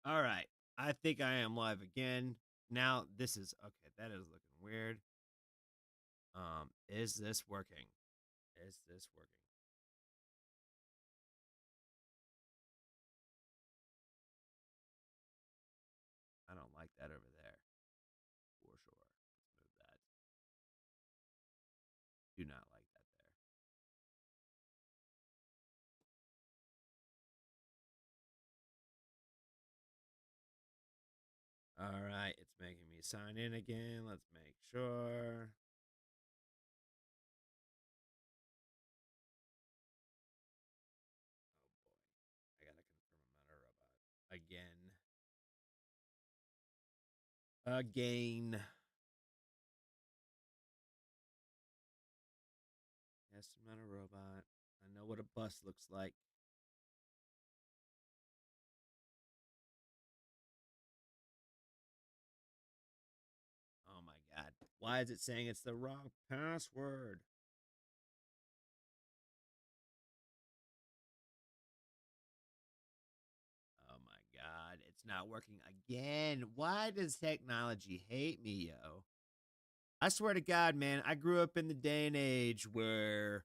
All right. I think I am live again. Now this is okay, that is looking weird. Is this working? Is this working? I don't like that over there. For sure. Let's move that. Do not like that there. All right, it's making me sign in again. Let's make sure. Oh boy. I gotta confirm I'm not a robot. Again. Again. Yes, I'm not a robot. I know what a bus looks like. Oh my god. Why is it saying it's the wrong password? Oh my god, it's not working again. Why does technology hate me, yo? I swear to God, man, I grew up in the day and age where,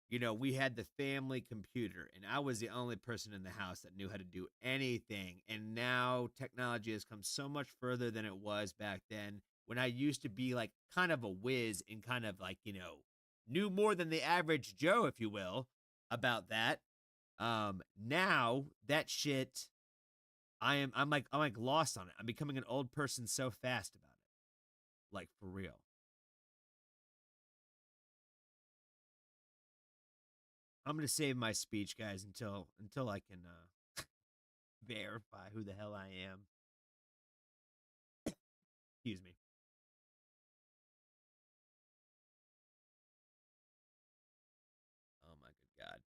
we had the family computer and I was the only person in the house that knew how to do anything. And now technology has come so much further than it was back then when I used to be like kind of a whiz and kind of like, knew more than the average Joe, if you will, about that. Now that shit I'm like lost on it. I'm becoming an old person so fast about it. Like for real. I'm gonna save my speech, guys, until I can verify who the hell I am. Excuse me. Oh my good god.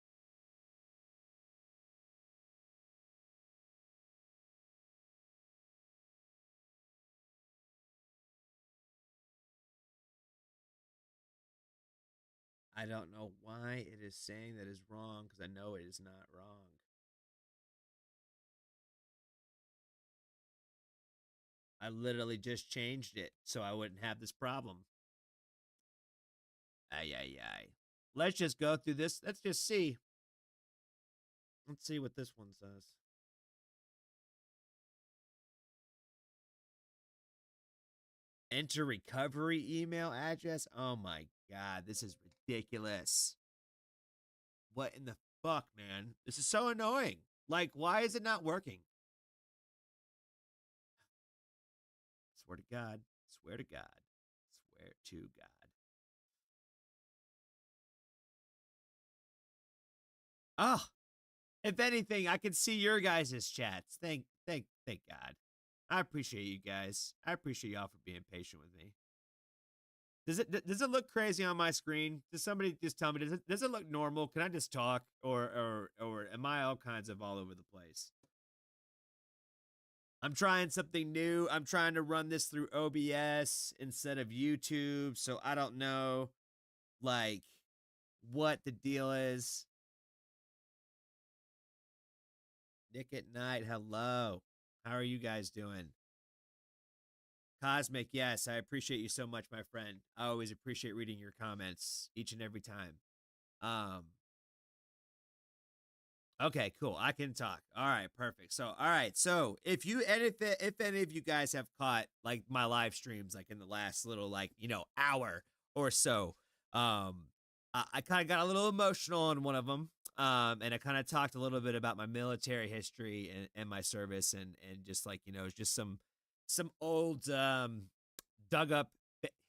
I don't know why it is saying that is wrong because I know it is not wrong. I literally just changed it so I wouldn't have this problem. Ay ay ay. Let's just go through this. Let's just see. Let's see what this one says. Enter recovery email address. Oh my god, this is ridiculous. What in the fuck, man? This is so annoying. Like, why is it not working? Swear to God. Swear to God. Swear to God. Oh, if anything, I can see your guys' chats. Thank God. I appreciate you guys. I appreciate y'all for being patient with me. Does it look crazy on my screen? Does somebody just tell me? Does it look normal? Can I just talk, or am I all kinds of all over the place? I'm trying something new. I'm trying to run this through OBS instead of YouTube, so I don't know like what the deal is. Nick at Night, hello. How are you guys doing? Cosmic, yes, I appreciate you so much, my friend. I always appreciate reading your comments each and every time. Um, okay, cool. I can talk. All right, perfect. So, all right. So, if any of you guys have caught like my live streams like in the last little like, hour or so, I kind of got a little emotional on one of them. And I kind of talked a little bit about my military history and my service and just like, just some old dug up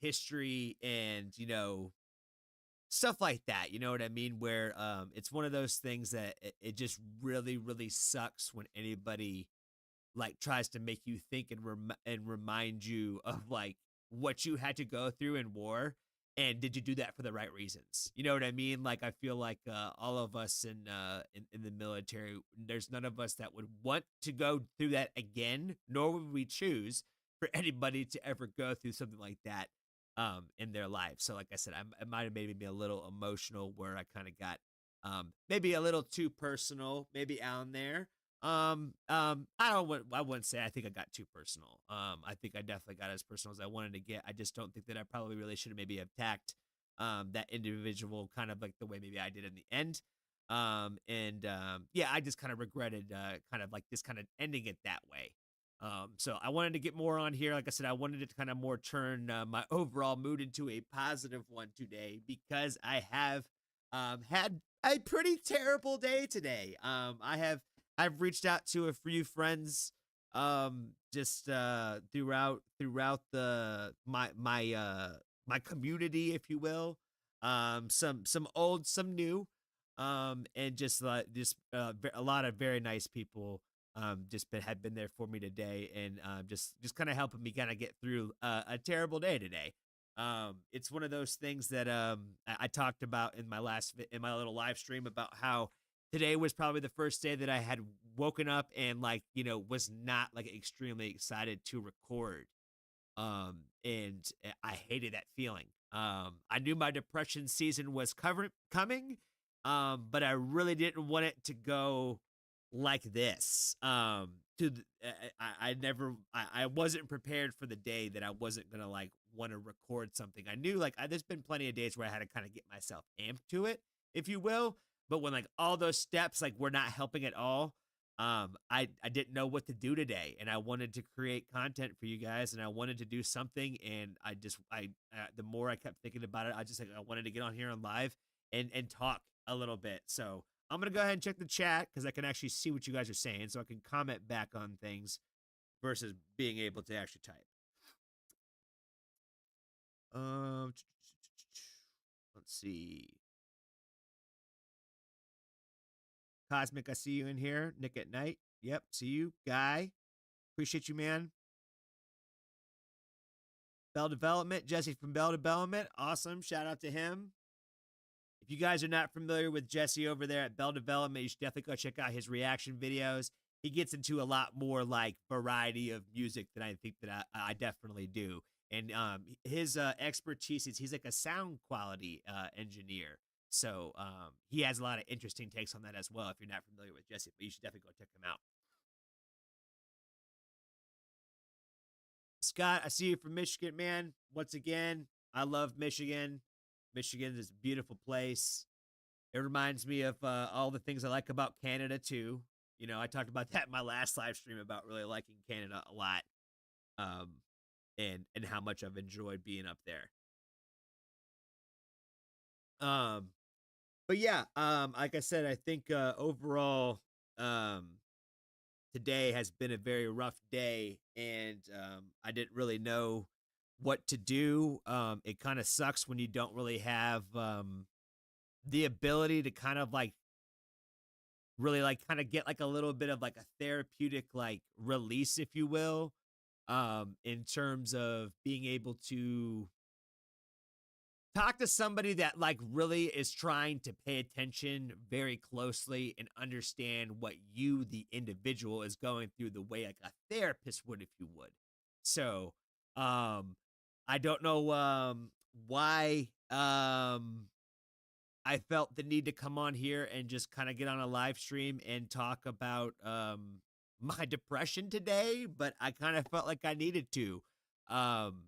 history and, stuff like that. You know what I mean? Where it's one of those things that it just really, really sucks when anybody like tries to make you think and remind you of like what you had to go through in war. And did you do that for the right reasons? You know what I mean? Like I feel like all of us in the military, there's none of us that would want to go through that again, nor would we choose for anybody to ever go through something like that in their life. So like I said, it might have made me a little emotional where I kind of got maybe a little too personal, maybe on there. I wouldn't say I think I got too personal. I think I definitely got as personal as I wanted to get. I just don't think that I probably really should have maybe attacked that individual kind of like the way maybe I did in the end. Yeah, I just kind of regretted kind of like just kind of ending it that way. So I wanted to get more on here. Like I said, I wanted to kind of more turn my overall mood into a positive one today because I have had a pretty terrible day today. I've reached out to a few friends just throughout the my community, if you will. Some old, some new, and a lot of very nice people had been there for me today, and just kind of helping me kind of get through a terrible day today. It's one of those things that I talked about in in my little live stream about how today was probably the first day that I had woken up and like was not like extremely excited to record. I hated that feeling. I knew my depression season was coming, but I really didn't want it to go like this. I never, I wasn't prepared for the day that I wasn't gonna like want to record something. I knew like there's been plenty of days where I had to kind of get myself amped to it, if you will. But when like all those steps like were not helping at all, I didn't know what to do today, and I wanted to create content for you guys, and I wanted to do something, and the more I kept thinking about it, I wanted to get on here on live and talk a little bit. So I'm gonna go ahead and check the chat because I can actually see what you guys are saying, so I can comment back on things versus being able to actually type. Um, let's see. Cosmic, I see you in here. Nick at Night. Yep, see you. Guy, appreciate you, man. Bell Development, Jesse from Bell Development. Awesome. Shout out to him. If you guys are not familiar with Jesse over there at Bell Development, you should definitely go check out his reaction videos. He gets into a lot more like variety of music than I think that I definitely do. And his expertise is he's like a sound quality engineer. So he has a lot of interesting takes on that as well if you're not familiar with Jesse, but you should definitely go check him out. Scott, I see you from Michigan, man. Once again, I love Michigan. Michigan is a beautiful place. It reminds me of all the things I like about Canada too. You know, I talked about that in my last live stream about really liking Canada a lot, um, and how much I've enjoyed being up there. Um, but yeah, like I said, I think overall, today has been a very rough day, and I didn't really know what to do. It kind of sucks when you don't really have the ability to kind of like really like kind of get like a little bit of like a therapeutic like release, if you will, in terms of being able to talk to somebody that like really is trying to pay attention very closely and understand what you the individual is going through the way like a therapist would, if you would. So I don't know why I felt the need to come on here and just kind of get on a live stream and talk about my depression today, but I kind of felt like I needed to. Um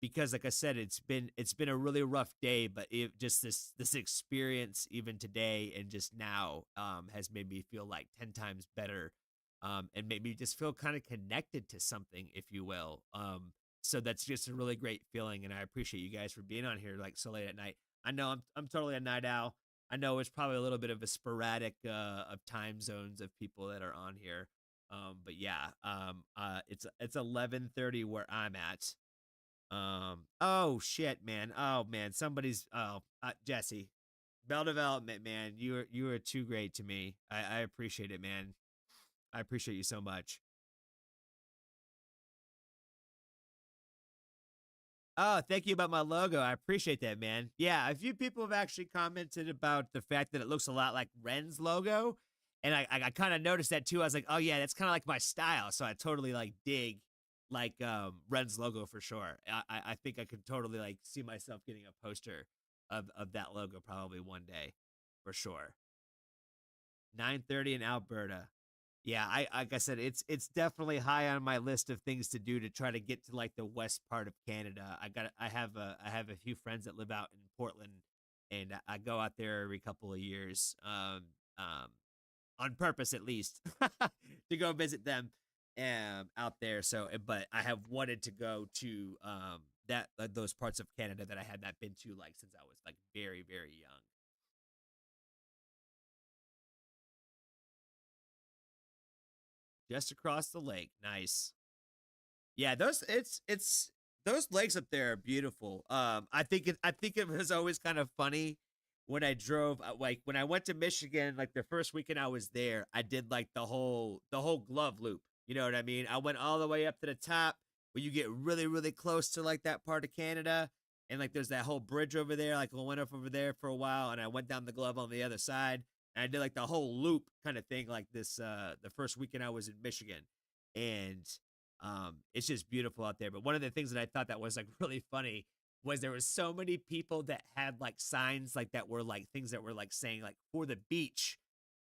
because like I said, it's been a really rough day, but just this experience even today and just now has made me feel like 10 times better, and made me just feel kind of connected to something, if you will. So that's just a really great feeling, and I appreciate you guys for being on here like so late at night. I know I'm totally a night owl. I know it's probably a little bit of a sporadic of time zones of people that are on here. But yeah, it's 11:30 where I'm at. Oh shit, man. Oh man, Jesse, Bell Development, man. You are too great to me. I appreciate it, man. I appreciate you so much. Oh, thank you about my logo. I appreciate that, man. Yeah, a few people have actually commented about the fact that it looks a lot like Ren's logo, and I kind of noticed that too. I was like, oh yeah, that's kind of like my style. So I totally like dig like Ren's logo for sure. I think I could totally like see myself getting a poster of that logo probably one day, for sure. 9:30 in Alberta. Yeah, I like I said, it's definitely high on my list of things to do to try to get to like the west part of Canada. I have a few friends that live out in Portland, and I go out there every couple of years, um, on purpose at least, to go visit them, out there. So, but I have wanted to go to that those parts of Canada that I had not been to like since I was like very young. Just across the lake, nice. Yeah, those it's those lakes up there are beautiful. I think it was always kind of funny when I drove like when I went to Michigan, like the first weekend I was there, I did like the whole glove loop. You know what I mean? I went all the way up to the top where you get really close to like that part of Canada, and like there's that whole bridge over there. Like I went up over there for a while, and I went down the glove on the other side, and I did like the whole loop kind of thing like this the first weekend I was in Michigan. And it's just beautiful out there. But one of the things that I thought that was like really funny was there was so many people that had like signs like that were like things that were like saying like for the beach.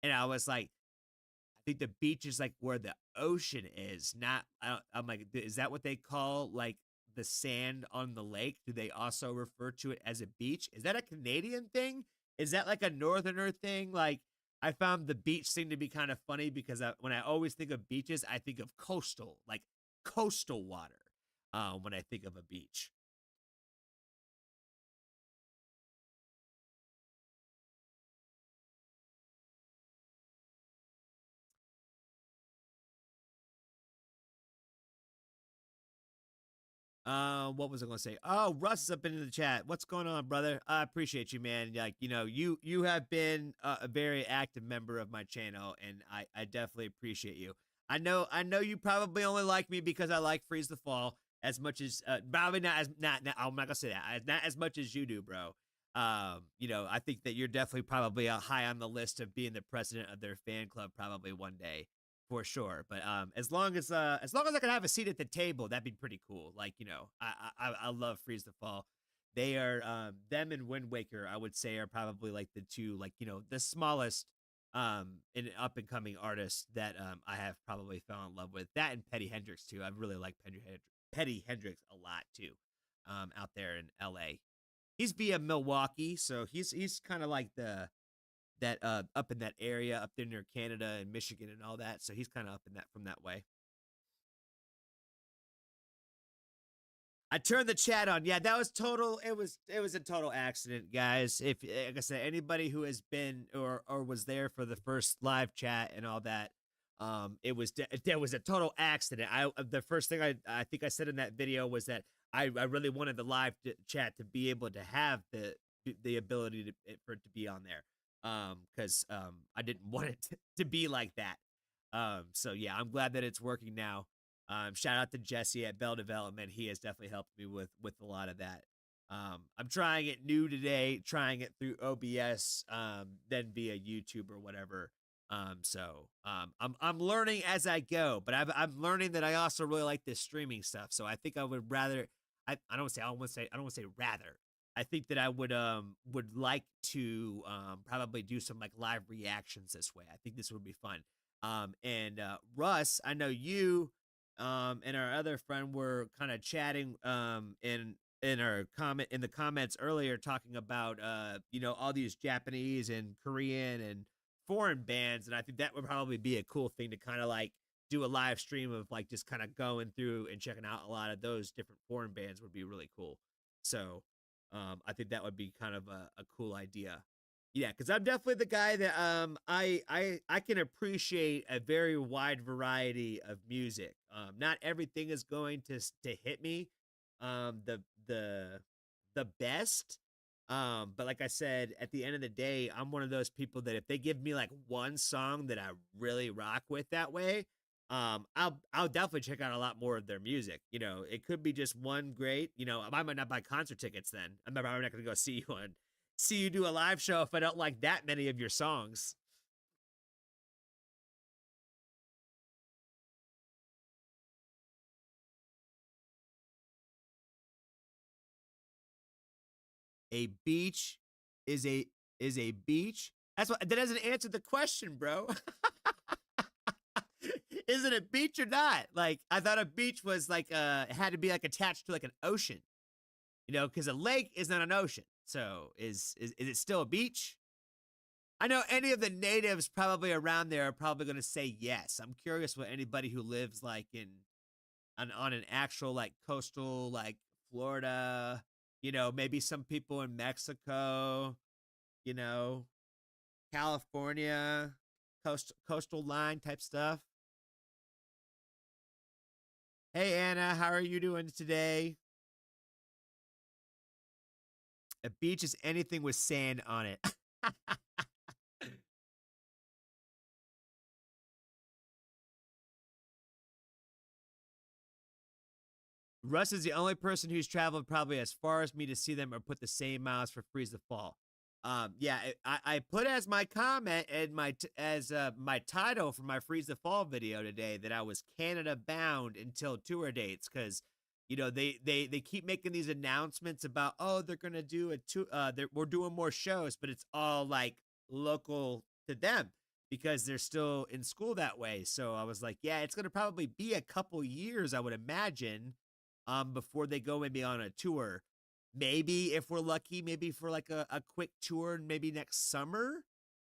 And I was like, I think the beach is like where the ocean is, not I'm like, is that what they call like the sand on the lake? Do they also refer to it as a beach? Is that a Canadian thing? Is that like a northerner thing? Like I found the beach thing to be kind of funny because when I always think of beaches, I think of coastal, like coastal water. When I think of a beach. What was I gonna say? Oh, Russ is up into the chat. What's going on, brother? I appreciate you, man. Like, you know, you have been a very active member of my channel, and I definitely appreciate you. I know you probably only like me because I like Freeze the Fall as much as probably not as not I'm not gonna say that not as much as you do, bro. You know, I think that you're definitely probably high on the list of being the president of their fan club probably one day for sure. But as long as I can have a seat at the table, that'd be pretty cool. Like you know, I love Freeze the Fall. They are them and Wind Waker. I would say are probably like the two like you know the smallest in up and coming artists that I have probably fell in love with. That and Petty Hendrix too. I really like Petty Hendrix a lot too. Out there in L.A. He's via Milwaukee, so he's kind of like the that up in that area up there near Canada and Michigan and all that. So he's kind of up in that from that way. I turned the chat on. Yeah, that was total. It was a total accident, guys. If like I said, anybody who has been or was there for the first live chat and all that, there was a total accident. I the first thing I think I said in that video was that I really wanted the live chat to be able to have the ability for it to be on there. Because I didn't want it to be like that. So yeah, I'm glad that it's working now. Shout out to Jesse at Bell Development. He has definitely helped me with a lot of that. I'm trying it new today, trying it through OBS, then via YouTube or whatever. I'm learning as I go, but I'm learning that I also really like this streaming stuff. So I think I would rather I don't say I don't want to say I don't want to say rather. I think that I would like to probably do some like live reactions this way. I think this would be fun. And Russ, I know you and our other friend were kind of chatting in our comment in the comments earlier talking about you know all these Japanese and Korean and foreign bands, and I think that would probably be a cool thing to kind of like do a live stream of like just kind of going through and checking out a lot of those different foreign bands would be really cool. So I think that would be kind of a cool idea. Yeah, because I'm definitely the guy that I can appreciate a very wide variety of music. Not everything is going to hit me the the best. But like I said, at the end of the day, I'm one of those people that if they give me like one song that I really rock with that way, I'll definitely check out a lot more of their music. You know, it could be just one great. You know, I might not buy concert tickets then. I'm probably not going to go see you do a live show if I don't like that many of your songs. A beach is a beach. That's what that doesn't answer the question, bro. Is it a beach or not? Like, I thought a beach was like had to be like attached to like an ocean, you know, because a lake is not an ocean. So is it still a beach? I know any of the natives probably around there are probably going to say yes. I'm curious what anybody who lives like on an actual like coastal like Florida, you know, maybe some people in Mexico, you know, California, coastal line type stuff. Hey Anna, how are you doing today? A beach is anything with sand on it. Russ is the only person who's traveled probably as far as me to see them or put the same miles for Freeze the Fall. Yeah, I put as my comment and as my title for my Freeze the Fall video today that I was Canada bound until tour dates because you know they keep making these announcements about oh they're gonna do a tour we're doing more shows but it's all like local to them because they're still in school that way. So I was like, yeah, it's gonna probably be a couple years I would imagine before they go maybe on a tour. Maybe if we're lucky, maybe for like a quick tour, maybe next summer.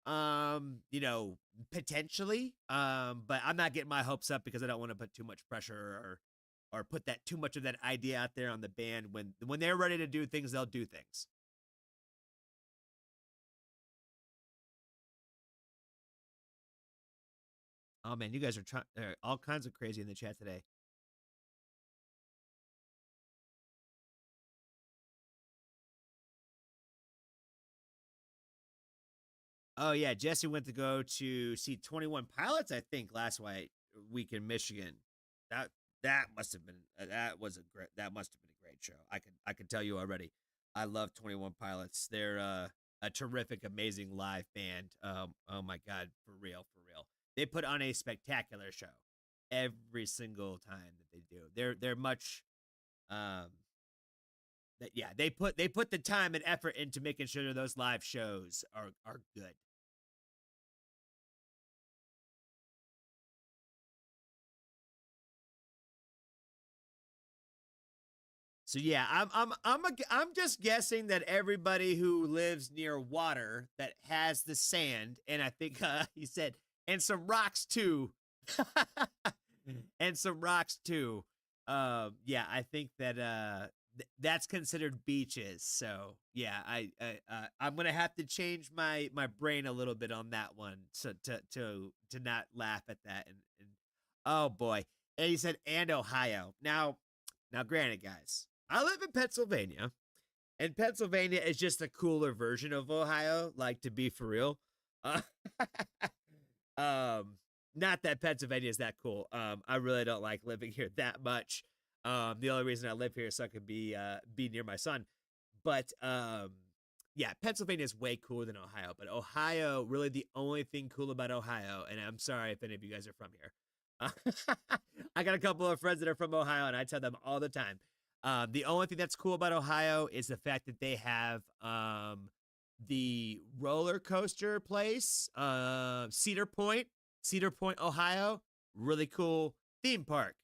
You know, potentially. But I'm not getting my hopes up because I don't want to put too much pressure or put that too much of that idea out there on the band. When they're ready to do things, they'll do things. Oh man, you guys are trying all kinds of crazy in the chat today. Oh yeah, Jesse went to go to see 21 Pilots, I think, last week in Michigan. That that must have been that must have been a great show. I can tell you already. I love 21 Pilots. They're a terrific, amazing live band. Oh my god, for real, for real. They put on a spectacular show every single time that they do. They're much um that yeah, they put the time and effort into making sure those live shows are good. So yeah, I'm just guessing that everybody who lives near water that has the sand, and I think he said, and some rocks too, and some rocks too. Yeah, I think that that's considered beaches. So yeah, I'm gonna have to change my brain a little bit on that one to not laugh at that. And oh boy, and he said and Ohio. Now, granted, guys, I live in Pennsylvania, and Pennsylvania is just a cooler version of Ohio. Like to be for real, uh, um, not that Pennsylvania is that cool. I really don't like living here that much. The only reason I live here is so I could be near my son. But yeah, Pennsylvania is way cooler than Ohio. But Ohio, really, the only thing cool about Ohio, and I'm sorry if any of you guys are from here. I got a couple of friends that are from Ohio, and I tell them all the time. The only thing that's cool about Ohio is the fact that they have the roller coaster place, Cedar Point, Ohio. Really cool theme park.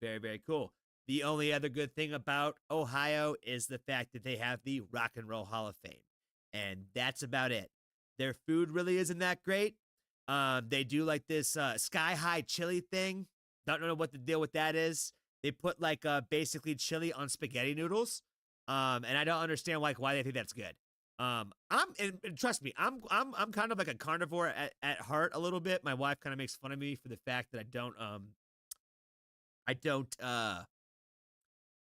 Very, very cool. The only other good thing about Ohio is the fact that they have the Rock and Roll Hall of Fame. And that's about it. Their food really isn't that great. They do like this sky high chili thing. Don't know what the deal with that is. They put like basically chili on spaghetti noodles. And I don't understand like why they think that's good. And trust me, I'm kind of like a carnivore at heart a little bit. My wife kind of makes fun of me for the fact that I don't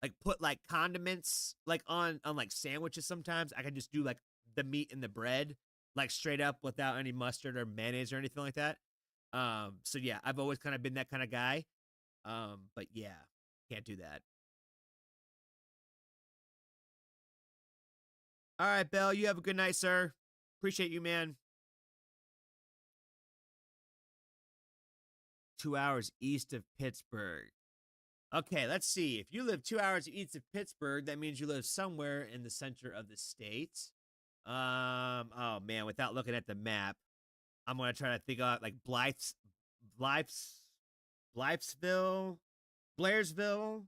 like put like condiments like on like sandwiches sometimes. I can just do like the meat and the bread like straight up without any mustard or mayonnaise or anything like that. So yeah, I've always kind of been that kind of guy. But yeah, can't do that. All right, Bell, you have a good night, sir. Appreciate you, man. 2 hours east of Pittsburgh. Okay, let's see. If you live 2 hours east of Pittsburgh, that means you live somewhere in the center of the state. Oh man, without looking at the map, I'm gonna try to think out like Blythe's. Blythesville, Blairsville.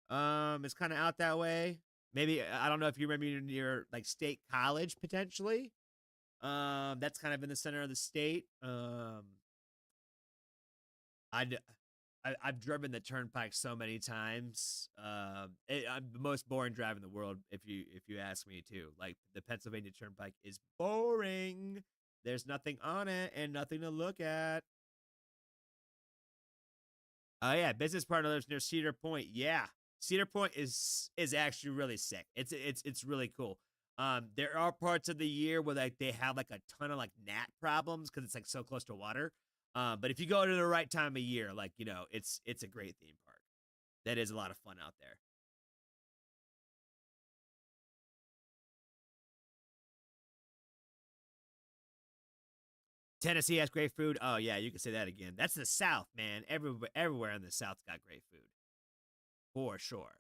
It's kind of out that way. Maybe I don't know if you remember your like state college potentially. That's kind of in the center of the state. I I've driven the turnpike so many times. I'm the most boring drive in the world if you ask me to. Like the Pennsylvania Turnpike is boring. There's nothing on it and nothing to look at. Oh yeah, business partners near Cedar Point. Yeah, Cedar Point is actually really sick. It's really cool. There are parts of the year where like they have like a ton of like gnat problems because it's like so close to water. But if you go to the right time of year, like it's a great theme park. That is a lot of fun out there. Tennessee has great food. Oh yeah, you can say that again. That's the South, man. Everywhere in the South's got great food for sure.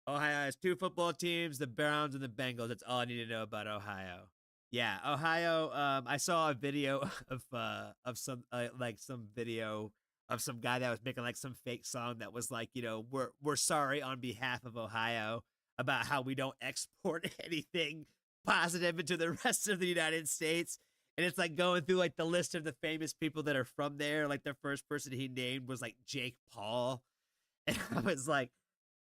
Ohio has two football teams, the Browns and the Bengals. That's all I need to know about Ohio. Yeah, Ohio. I saw a video of some like some video of some guy that was making like some fake song that was like, we're sorry on behalf of Ohio about how we don't export anything positive into the rest of the United States. And it's like going through like the list of the famous people that are from there. Like the first person he named was like Jake Paul. And I was like,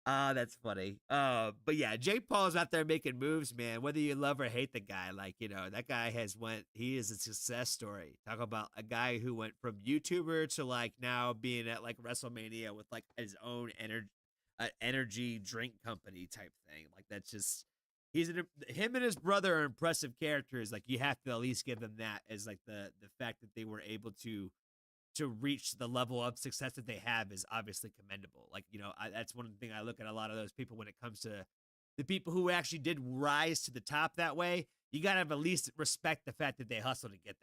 ah, that's funny. But yeah, Jake Paul's out there making moves, man. Whether you love or hate the guy, like that guy he is a success story. Talk about a guy who went from YouTuber to like now being at like WrestleMania with like his own energy drink company type thing. Like that's just him and his brother are impressive characters. Like you have to at least give them that as like the fact that they were able to reach the level of success that they have is obviously commendable. Like, that's one thing I look at a lot of those people when it comes to the people who actually did rise to the top that way. You got to at least respect the fact that they hustled to get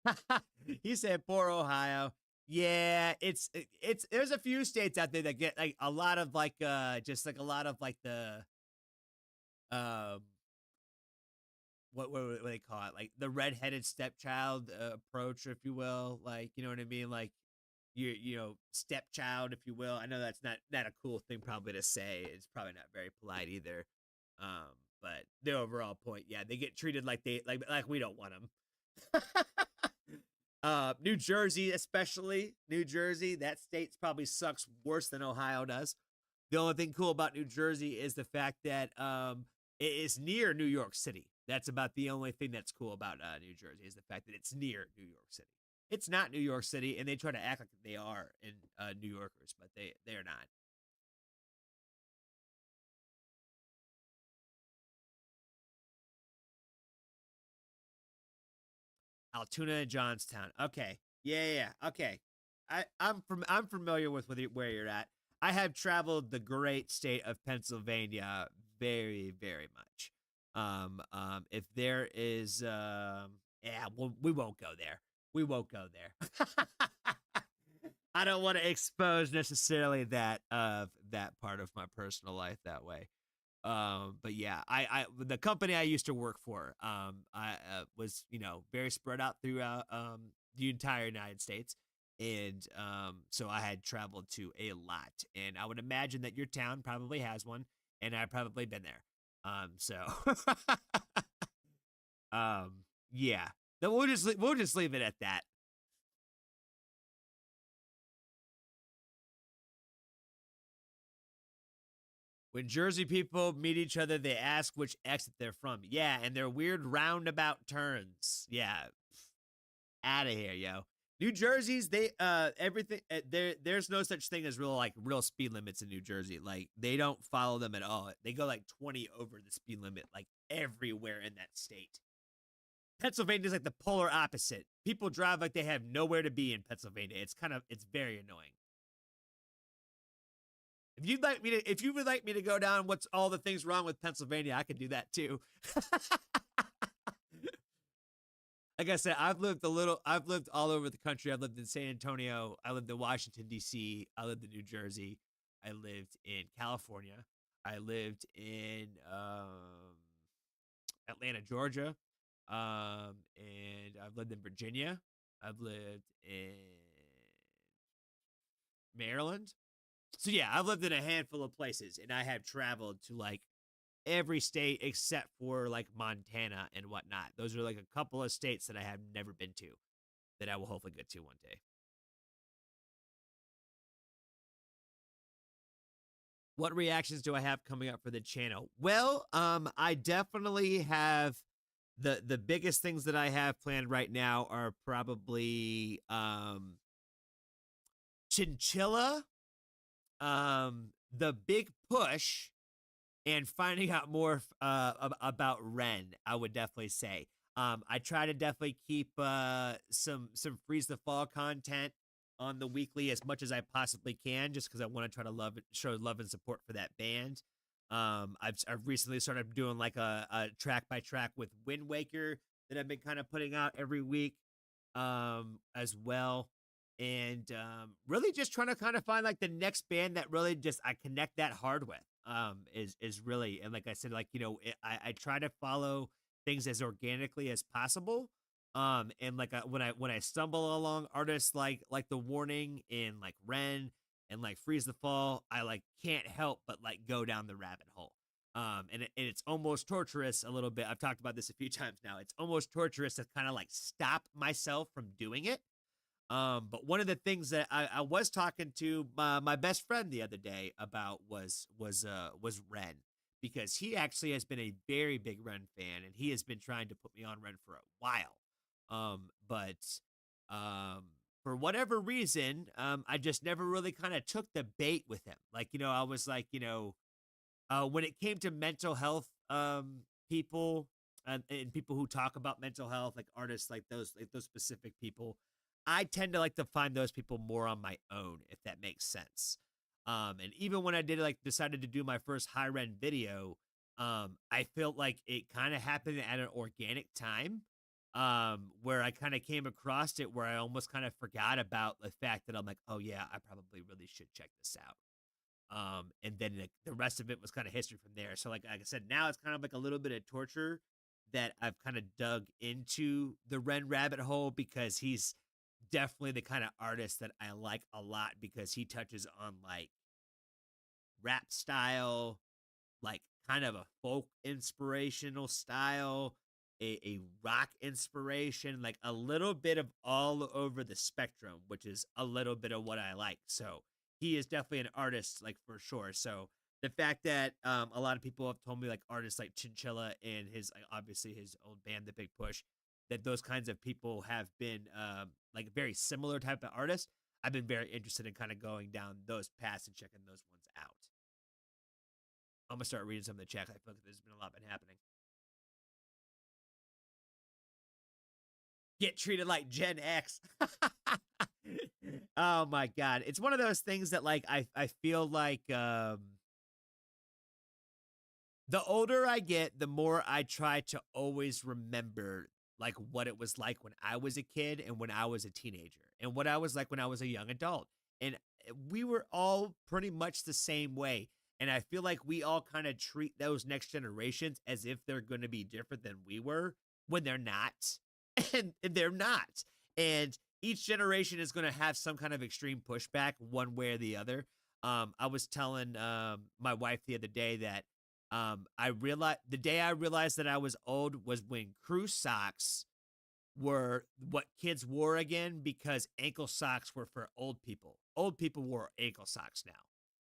there. He said, poor Ohio. Yeah, it's there's a few states out there that get like a lot of like just like a lot of like the um what do they call it? Like the redheaded stepchild approach, if you will. Like, you know what I mean? Like stepchild, if you will. I know that's not a cool thing probably to say. It's probably not very polite either. But the overall point, yeah, they get treated like like we don't want them. New Jersey, especially New Jersey, that state's probably sucks worse than Ohio does. The only thing cool about New Jersey is the fact that it is near New York City. That's about the only thing that's cool about New Jersey is the fact that it's near New York City. It's not New York City, and they try to act like they are in New Yorkers, but they are not. Altoona and Johnstown. Okay, yeah. Okay, I'm familiar with where you're at. I have traveled the great state of Pennsylvania very much. If there is, yeah, we won't go there. We won't go there. I don't want to expose necessarily that part of my personal life that way. But yeah, I the company I used to work for, I was very spread out throughout the entire United States, and so I had traveled to a lot, and I would imagine that your town probably has one, and I've probably been there. So um, yeah, then we'll just leave it at that. When Jersey people meet each other, they ask which exit they're from. Yeah, and they're weird roundabout turns. Yeah, out of here, yo. New Jersey's they everything there's no such thing as real speed limits in New Jersey. Like they don't follow them at all. They go like 20 over the speed limit like everywhere in that state. Pennsylvania's like the polar opposite. People drive like they have nowhere to be in Pennsylvania. It's very annoying. If you would like me to go down what's all the things wrong with Pennsylvania, I could do that too. Like I said, I've lived all over the country. I've lived in San Antonio. I lived in Washington, D.C. I lived in New Jersey. I lived in California. I lived in Atlanta, Georgia. And I've lived in Virginia. I've lived in Maryland. So yeah, I've lived in a handful of places, and I have traveled to like every state except for like Montana and whatnot. Those are like a couple of states that I have never been to that I will hopefully get to one day. What reactions do I have coming up for the channel? Well, I definitely have the biggest things that I have planned right now are probably Chinchilla, the big push, and finding out more about Ren. I would definitely say. I try to definitely keep some freeze the fall content on the weekly as much as I possibly can, just because I want to try to show love and support for that band. I've recently started doing like a track by track with Wind Waker that I've been kind of putting out every week, as well. And really just trying to kind of find like the next band that really just I connect that hard with. Is really, and like I said, like I try to follow things as organically as possible. And like when I stumble along artists like The Warning and like Ren and like Freeze the Fall, I like can't help but like go down the rabbit hole. And it's almost torturous a little bit. I've talked about this a few times now. It's almost torturous to kind of like stop myself from doing it. But one of the things that I was talking to my best friend the other day about was Ren, because he actually has been a very big Ren fan, and he has been trying to put me on Ren for a while. But for whatever reason, I just never really kind of took the bait with him. Like I was like when it came to mental health people and people who talk about mental health, like artists like those specific people, I tend to like to find those people more on my own, if that makes sense. And even when I did like decided to do my first high rent video, I felt like it kind of happened at an organic time, where I kind of came across it where I almost kind of forgot about the fact that I'm like, oh yeah, I probably really should check this out. And then the rest of it was kind of history from there. So like I said, now it's kind of like a little bit of torture that I've kind of dug into the Ren rabbit hole, because he's definitely the kind of artist that I like a lot, because he touches on like rap style, like kind of a folk inspirational style, a rock inspiration, like a little bit of all over the spectrum, which is a little bit of what I like. So he is definitely an artist, like for sure. So the fact that a lot of people have told me like artists like Chinchilla and his like, obviously his old band, The Big Push, that those kinds of people have been like very similar type of artists. I've been very interested in kind of going down those paths and checking those ones out. I'm gonna start reading some of the chat. I feel like there's been a lot been happening. Get treated like Gen X. Oh my god, it's one of those things that like I feel like the older I get, the more I try to always remember like what it was like when I was a kid and when I was a teenager and what I was like when I was a young adult. And we were all pretty much the same way. And I feel like we all kind of treat those next generations as if they're going to be different than we were when they're not. And they're not. And each generation is going to have some kind of extreme pushback one way or the other. I was telling my wife the other day that I realized the day I realized that I was old was when crew socks were what kids wore again, because ankle socks were for old people. Old people wore ankle socks now.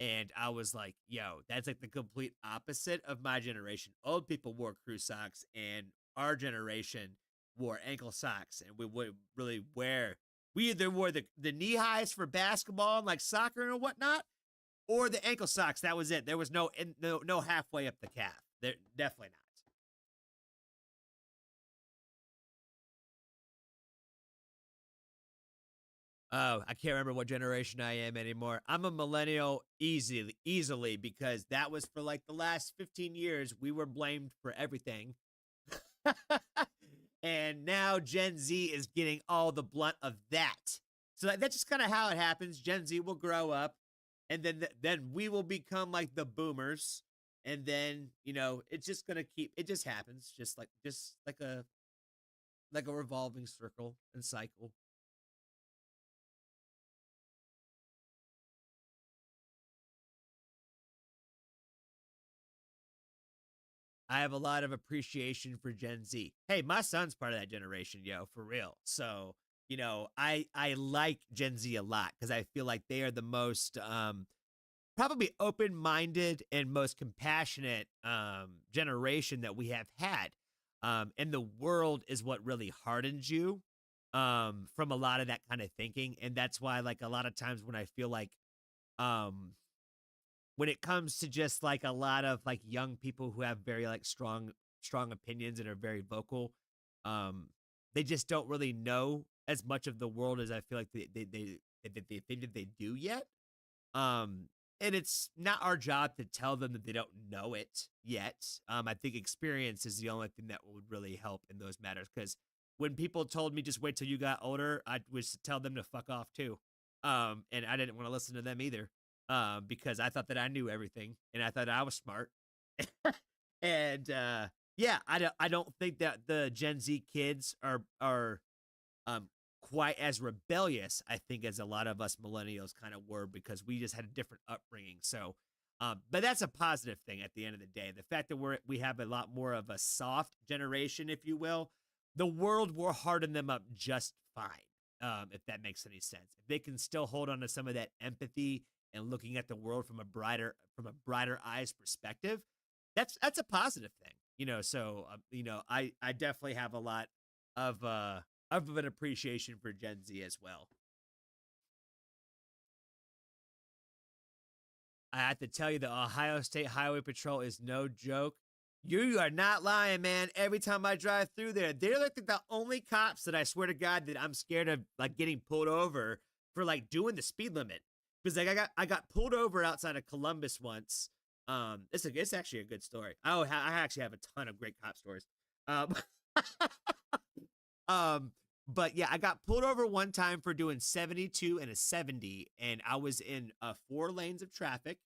And I was like, yo, that's like the complete opposite of my generation. Old people wore crew socks, and our generation wore ankle socks. And we would really wear, we either wore the knee highs for basketball and like soccer and whatnot, or the ankle socks. That was it. There was no halfway up the calf. There definitely not. Oh, I can't remember what generation I am anymore. I'm a millennial easily, because that was for like the last 15 years we were blamed for everything. And now Gen Z is getting all the blunt of that. So that's just kind of how it happens. Gen Z will grow up, and then we will become like the boomers, and then it's just gonna keep. It just happens, just like a revolving circle and cycle. I have a lot of appreciation for Gen Z. Hey, my son's part of that generation, yo, for real. So, I like Gen Z a lot because I feel like they are the most probably open-minded and most compassionate generation that we have had. And the world is what really hardens you from a lot of that kind of thinking. And that's why, like, a lot of times when I feel like um when it comes to just like a lot of like young people who have very like strong opinions and are very vocal, um they just don't really know as much of the world as I feel like they think that they do yet. um and it's not our job to tell them that they don't know it yet. I think experience is the only thing that would really help in those matters, because when people told me just wait till you got older, I was to tell them to fuck off too. And I didn't want to listen to them either, because I thought that I knew everything and I thought I was smart. And yeah, I don't think that the Gen Z kids are um quite as rebellious, I think, as a lot of us millennials kind of were, because we just had a different upbringing. So but that's a positive thing at the end of the day. The fact that we have a lot more of a soft generation, if you will, the world will harden them up just fine. If that makes any sense. If they can still hold on to some of that empathy and looking at the world from a brighter eyes perspective, that's a positive thing. So I definitely have a lot of an appreciation for Gen Z as well. I have to tell you, the Ohio State Highway Patrol is no joke. You are not lying, man. Every time I drive through there, they're like the only cops that I swear to God that I'm scared of, like, getting pulled over for like doing the speed limit. Because like I got pulled over outside of Columbus once. It's actually a good story. I actually have a ton of great cop stories. Um, Um, but yeah, I got pulled over one time for doing 72 and a 70, and I was in four lanes of traffic,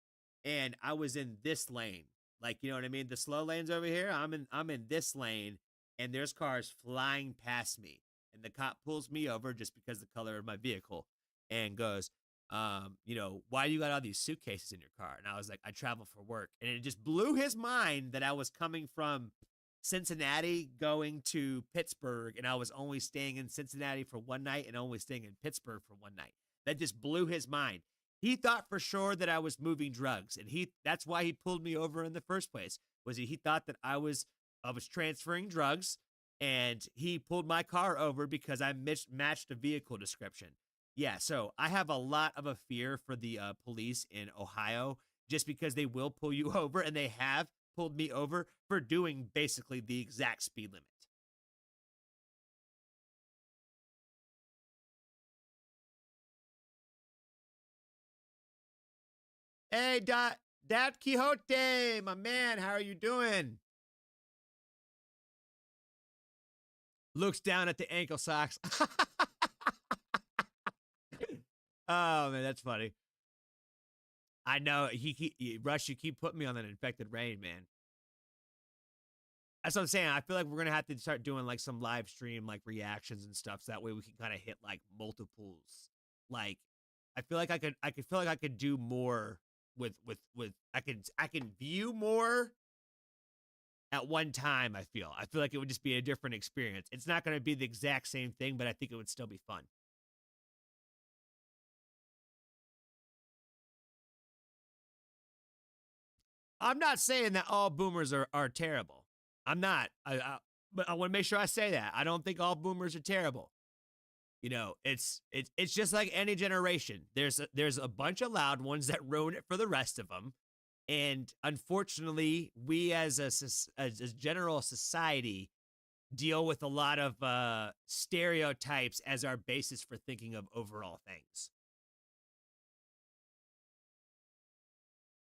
and I was in this lane. Like, you know what I mean? The slow lanes over here, I'm in this lane, and there's cars flying past me. And the cop pulls me over just because the color of my vehicle, and goes, why do you got all these suitcases in your car? And I was like, I travel for work. And it just blew his mind that I was coming from Cincinnati going to Pittsburgh, and I was only staying in Cincinnati for one night and only staying in Pittsburgh for one night. That just blew his mind. He thought for sure that I was moving drugs, and that's why he pulled me over in the first place. He thought that I was transferring drugs, and he pulled my car over because I matched a vehicle description. Yeah, so I have a lot of a fear for the police in Ohio, just because they will pull you over, and they have pulled me over for doing basically the exact speed limit. Hey, Dad Quixote, my man, how are you doing? Looks down at the ankle socks. Oh man, that's funny. I know Rush. You keep putting me on that infected rain, man. That's what I'm saying. I feel like we're gonna have to start doing like some live stream like reactions and stuff, so that way we can kind of hit like multiples. Like, I could feel like I could do more with I can view more at one time. I feel like it would just be a different experience. It's not gonna be the exact same thing, but I think it would still be fun. I'm not saying that all boomers are terrible. I'm not. But I want to make sure I say that. I don't think all boomers are terrible. It's just like any generation. There's a bunch of loud ones that ruin it for the rest of them, and unfortunately, we as a general society deal with a lot of stereotypes as our basis for thinking of overall things.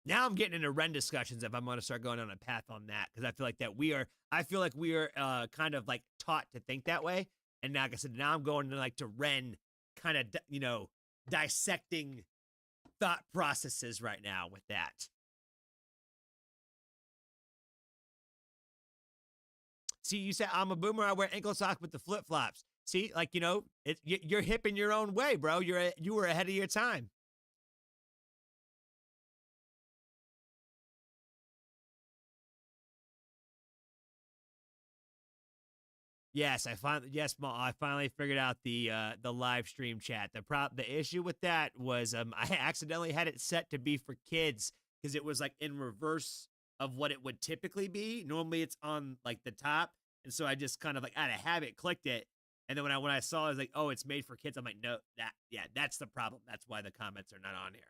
Now I'm getting into Ren discussions if I'm going to start going on a path on that because I feel like we are kind of like taught to think that way. And now, like I said, now I'm going to like to Ren kind of, dissecting thought processes right now with that. See, you said I'm a boomer. I wear ankle socks with the flip flops. See, like you're hip in your own way, bro. You were ahead of your time. Yes, I finally figured out the live stream chat. The issue with that was I accidentally had it set to be for kids because it was like in reverse of what it would typically be. Normally it's on like the top, and so I just kind of like out of habit clicked it. And then when I saw it, I was like, oh, it's made for kids. I'm like, no, that's the problem. That's why the comments are not on here.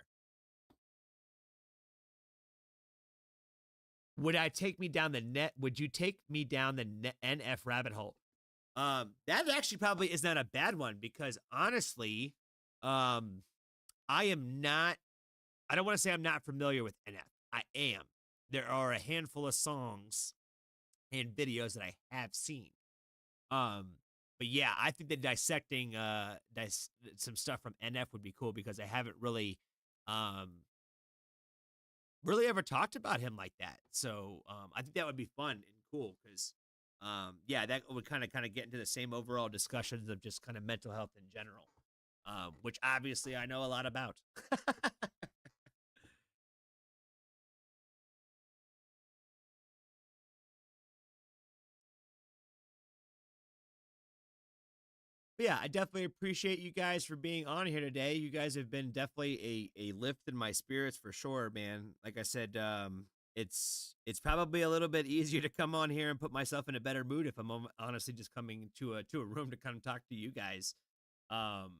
Would I take me down the net? Would you take me down the NF rabbit hole? That actually probably is not a bad one because honestly, um, I am not. I don't want to say I'm not familiar with NF. I am. There are a handful of songs and videos that I have seen. Um, but yeah, I think that dissecting some stuff from NF would be cool because I haven't um, really ever talked about him like that. So I think that would be fun and cool because yeah, that would kind of get into the same overall discussions of just kind of mental health in general, which obviously I know a lot about. But yeah, I definitely appreciate you guys for being on here today. You guys have been definitely a lift in my spirits for sure, man. Like I said, it's probably a little bit easier to come on here and put myself in a better mood if I'm honestly just coming to a room to kind of talk to you guys. Um,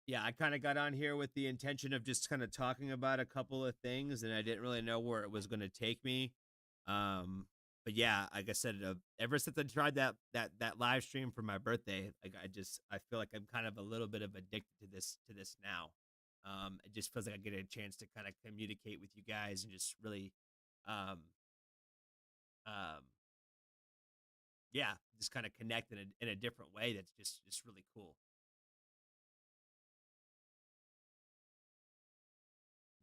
yeah, I kind of got on here with the intention of just kind of talking about a couple of things, and I didn't really know where it was going to take me. Um, but yeah, like I said, ever since I tried that live stream for my birthday, like I feel like I'm kind of a little bit of addicted to this now. It just feels like I get a chance to kind of communicate with you guys and just really, um, um, yeah, just kind of connect in a different way. That's just really cool.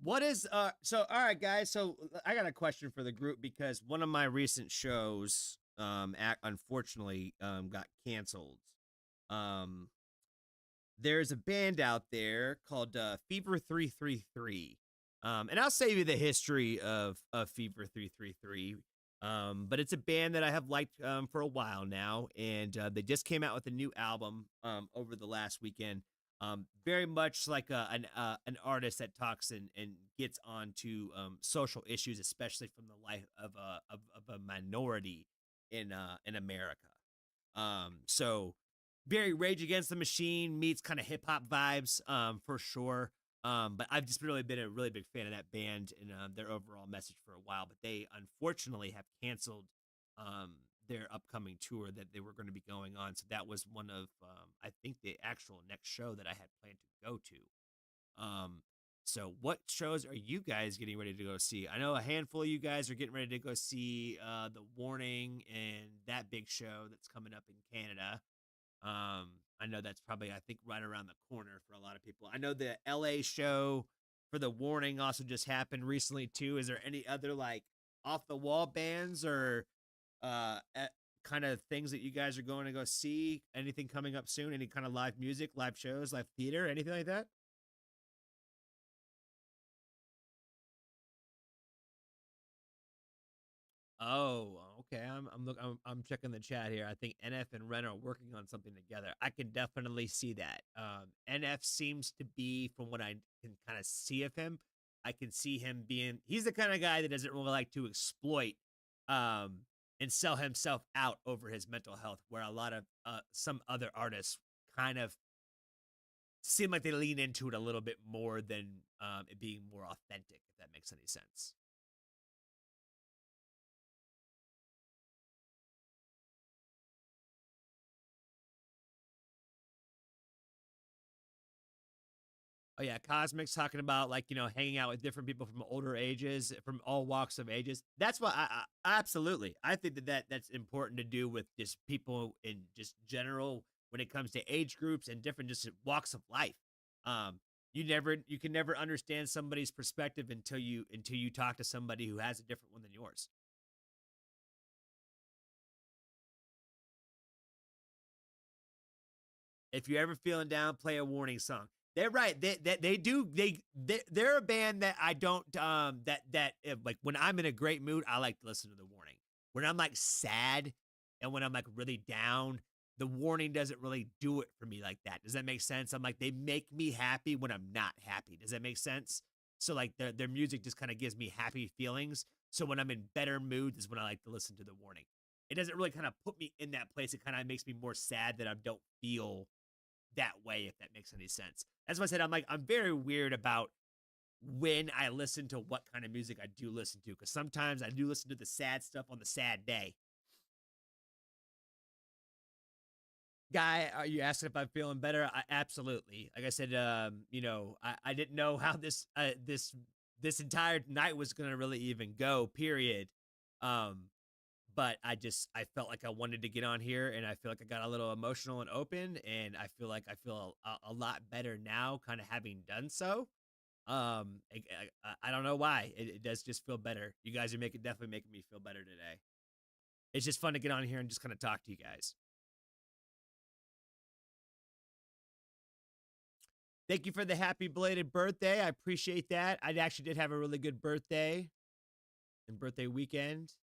What is so all right guys, so I got a question for the group because one of my recent shows unfortunately got canceled. Um there's a band out there called Fever 333. And I'll save you the history of Fever 333. But it's a band that I have liked for a while now, and they just came out with a new album over the last weekend. Very much like an artist that talks and gets onto social issues, especially from the life of a minority in America. So very Rage Against the Machine meets kind of hip hop vibes, for sure. But I've just really been a really big fan of that band and their overall message for a while. But they unfortunately have canceled um, their upcoming tour that they were going to be going on. So that was one of I think the actual next show that I had planned to go to. So what shows are you guys getting ready to go see? I know a handful of you guys are getting ready to go see The Warning and that big show that's coming up in Canada. I know that's probably I think right around the corner for a lot of people. I know the LA show for The Warning also just happened recently too. Is there any other like off the wall bands or kind of things that you guys are going to go see? Anything coming up soon? Any kind of live music, live shows, live theater, anything like that? Oh, okay. I'm checking the chat here. I think NF and Ren are working on something together. I can definitely see that. NF seems to be, from what I can kind of see of him, I can see him being. He's the kind of guy that doesn't really like to exploit, um, and sell himself out over his mental health. Where a lot of some other artists kind of seem like they lean into it a little bit more than it being more authentic. If that makes any sense. Oh yeah, Cosmic's talking about like hanging out with different people from older ages, from all walks of ages. That's why absolutely I think that's important to do with just people in just general when it comes to age groups and different just walks of life. Um, you can never understand somebody's perspective until you talk to somebody who has a different one than yours. If you're ever feeling down, play a warning song. They're right. They do they're a band that I don't like when I'm in a great mood, I like to listen to the warning. When I'm like sad and when I'm like really down, the warning doesn't really do it for me like that. Does that make sense? I'm like they make me happy when I'm not happy. Does that make sense? So like their music just kind of gives me happy feelings. So when I'm in better moods is when I like to listen to the warning. It doesn't really kind of put me in that place. It kind of makes me more sad that I don't feel that way, if that makes any sense. That's why I said I'm very weird about when I listen to what kind of music I do listen to, because sometimes I do listen to the sad stuff on the sad day. Guy, are you asking if I'm feeling better? Absolutely. Like I said, I didn't know how this entire night was gonna really even go. Period. Um, but I felt like I wanted to get on here, and I feel like I got a little emotional and open, and I feel like I feel a lot better now, kind of having done so. I don't know why. It does just feel better. You guys are making definitely making me feel better today. It's just fun to get on here and just kind of talk to you guys. Thank you for the happy belated birthday. I appreciate that. I actually did have a really good birthday and birthday weekend.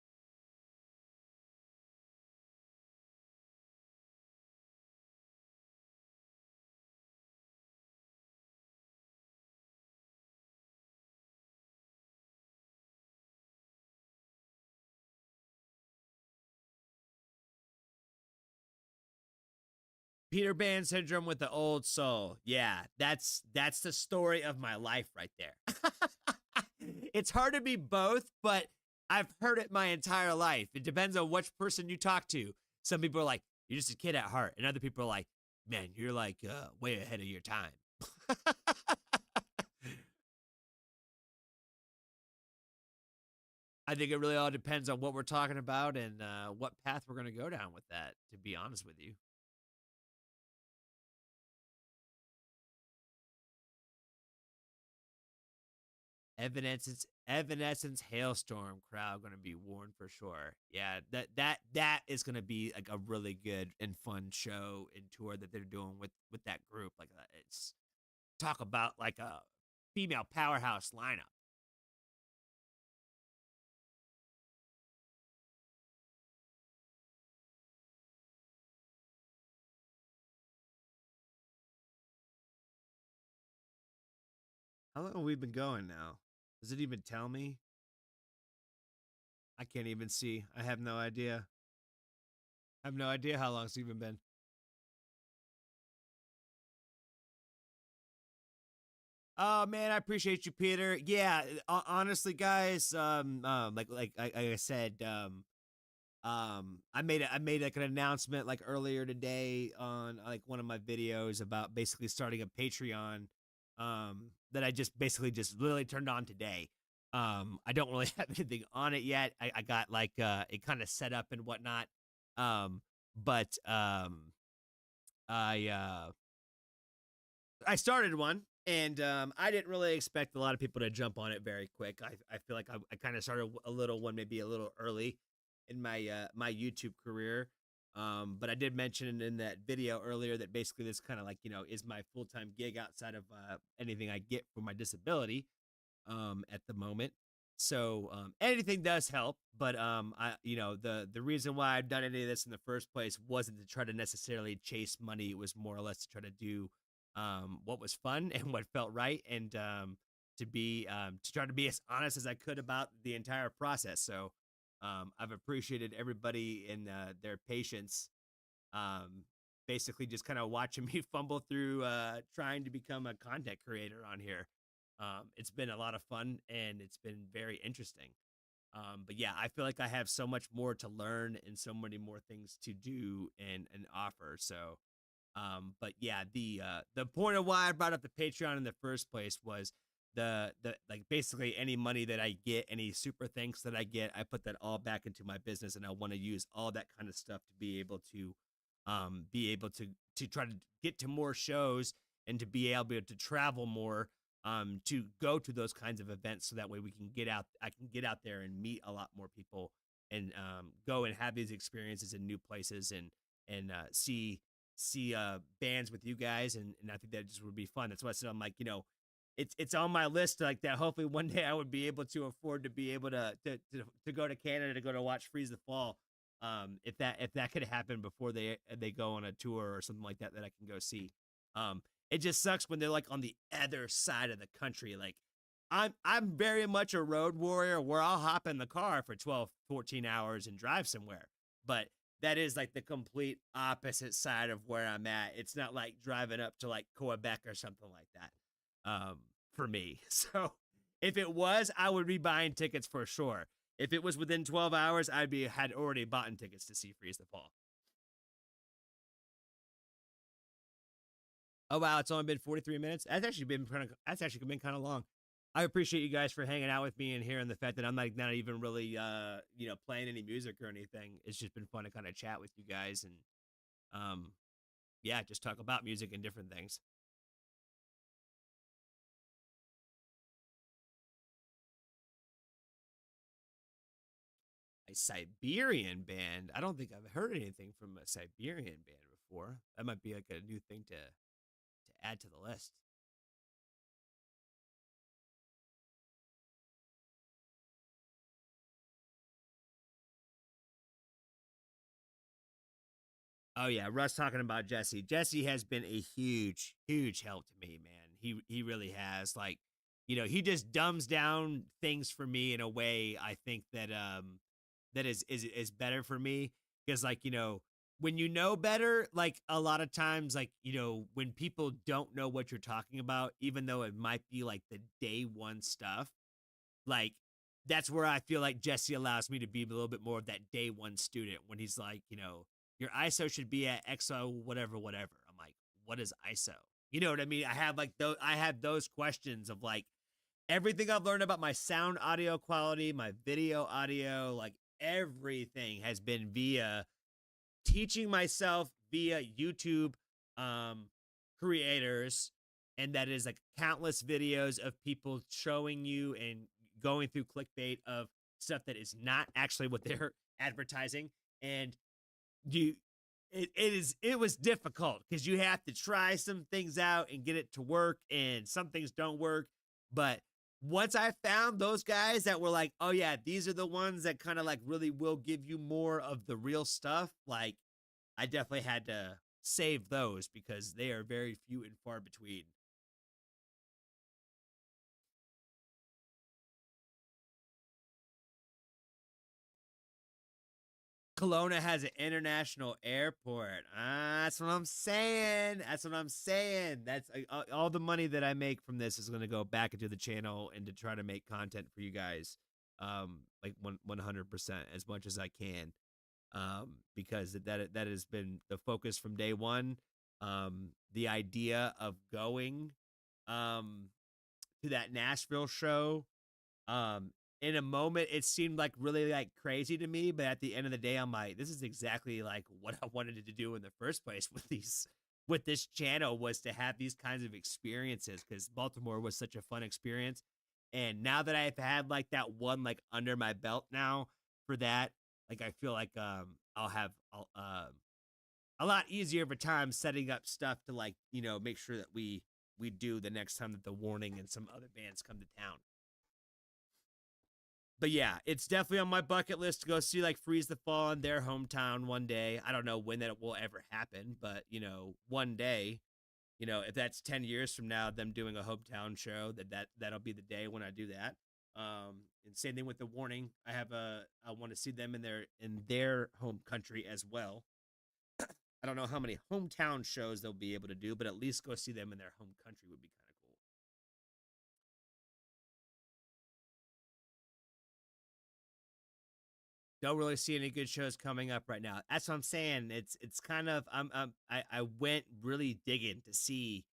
Peter Pan syndrome with the old soul. Yeah, that's the story of my life right there. It's hard to be both, but I've heard it my entire life. It depends on which person you talk to. Some people are like, "You're just a kid at heart," and other people are like, "Man, you're like way ahead of your time." I think it really all depends on what we're talking about and what path we're going to go down with that. To be honest with you. Evanescence Hailstorm crowd gonna be worn for sure. Yeah, that is gonna be like a really good and fun show and tour that they're doing with that group. Like it's talk about like a female powerhouse lineup. How long have we been going now? Does it even tell me? I can't even see. I have no idea. I have no idea how long it's even been. Oh man, I appreciate you, Peter. Yeah, honestly, guys, like I said, I made like an announcement like earlier today on like one of my videos about basically starting a Patreon that I just basically just literally turned on today. I don't really have anything on it yet. I got like it kind of set up and whatnot. But I I started one, and I didn't really expect a lot of people to jump on it very quick. I feel like I kind of started a little one, maybe a little early in my my YouTube career. But I did mention in that video earlier that basically this kind of like is my full time gig outside of anything I get for my disability at the moment. So anything does help, but I the reason why I've done any of this in the first place wasn't to try to necessarily chase money. It was more or less to try to do what was fun and what felt right, and to try to be as honest as I could about the entire process. So I've appreciated everybody and their patience. Um, Basically, just kind of watching me fumble through trying to become a content creator on here. It's been a lot of fun and it's been very interesting. But yeah, I feel like I have so much more to learn and so many more things to do and offer. So But yeah, the point of why I brought up the Patreon in the first place was the like basically any money that I get, any super thanks that I get, I put that all back into my business, and I want to use all that kind of stuff to be able to try to get to more shows and to be able to travel more, to go to those kinds of events, so that way we can get out. I can get out there and meet a lot more people, and go and have these experiences in new places, and see bands with you guys, and I think that just would be fun. That's why I said, I'm like, it's on my list, like, that hopefully one day I would be able to afford to be able to go to Canada to go to watch Freeze the Fall. If that could happen before they go on a tour or something like that, that I can go see. It just sucks when they're like on the other side of the country. Like, I'm very much a road warrior, where I'll hop in the car for 12, 14 hours and drive somewhere. But that is like the complete opposite side of where I'm at. It's not like driving up to like Quebec or something like that, for me. So if it was, I would be buying tickets for sure. If it was within 12 hours, had already bought tickets to see Freeze the Fall. Oh wow, it's only been 43 minutes. That's actually been kind of long. I appreciate you guys for hanging out with me and hearing the fact that I'm like not even really playing any music or anything. It's just been fun to kind of chat with you guys, and um yeah, just talk about music and different things. A Siberian band. I don't think I've heard anything from a Siberian band before. That might be like a new thing to add to the list. Oh yeah, Russ talking about Jesse. Jesse has been a huge, huge help to me, man. He really has. Like, he just dumbs down things for me in a way I think that is better for me, because like, when you know better, like a lot of times, like, when people don't know what you're talking about, even though it might be like the day one stuff, like, that's where I feel like Jesse allows me to be a little bit more of that day one student, when he's like, your ISO should be at XO whatever whatever. I'm like, what is ISO? You know what I mean? I have those questions of like everything I've learned about my sound audio quality, my video audio, like everything has been via teaching myself via YouTube um creators, and that is like countless videos of people showing you and going through clickbait of stuff that is not actually what they're advertising. And you it was difficult because you have to try some things out and get it to work, and some things don't work. But once I found those guys that were like, oh yeah, these are the ones that kind of like really will give you more of the real stuff, like, I definitely had to save those because they are very few and far between. Kelowna has an international airport. That's what I'm saying. That's what I'm saying. That's all the money that I make from this is going to go back into the channel and to try to make content for you guys. Like 100% as much as I can. Because that has been the focus from day one. The idea of going um to that Nashville show, um in a moment it seemed like really like crazy to me, but at the end of the day I'm like, this is exactly like what I wanted to do in the first place with this channel, was to have these kinds of experiences, because Baltimore was such a fun experience. And now that I've had like that one like under my belt now for that, like I feel like I'll have a lot easier of a time setting up stuff to like, make sure that we do the next time that the Warning and some other bands come to town. But yeah, it's definitely on my bucket list to go see like Freeze the Fall in their hometown one day. I don't know when that will ever happen, but one day, if that's 10 years from now, them doing a hometown show, that'll be the day when I do that. And same thing with the Warning. I want to see them in their home country as well. I don't know how many hometown shows they'll be able to do, but at least go see them in their home country would be kind of cool. don't really see any good shows coming up right now. That's what I'm saying. It's kind of I went really digging to see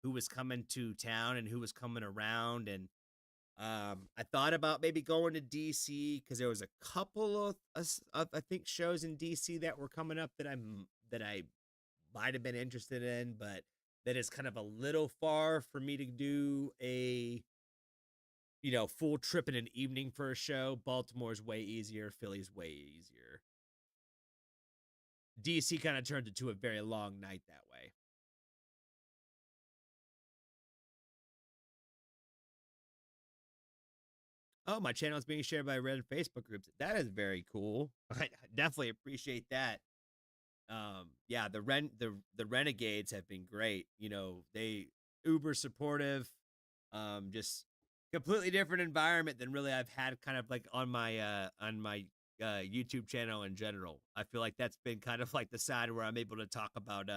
who was coming to town and who was coming around, and I thought about maybe going to DC because there was a couple of I think shows in DC that were coming up that I might have been interested in, but that is kind of a little far for me to do a full trip in an evening for a show. Baltimore's way easier, Philly's way easier. DC kind of turned into a very long night that way. Oh, my channel is being shared by Reddit Facebook groups. That is very cool. I definitely appreciate that. Yeah, the Renegades have been great. They uber supportive. Just completely different environment than really I've had kind of like on my YouTube channel in general. I feel like that's been kind of like the side where I'm able to talk about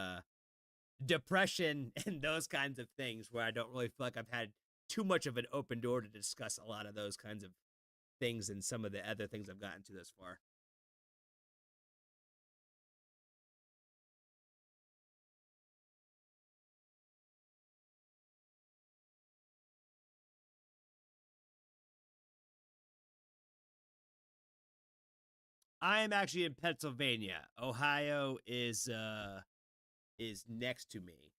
depression and those kinds of things, where I don't really feel like I've had too much of an open door to discuss a lot of those kinds of things and some of the other things I've gotten to this far. I am actually in Pennsylvania. Ohio is next to me,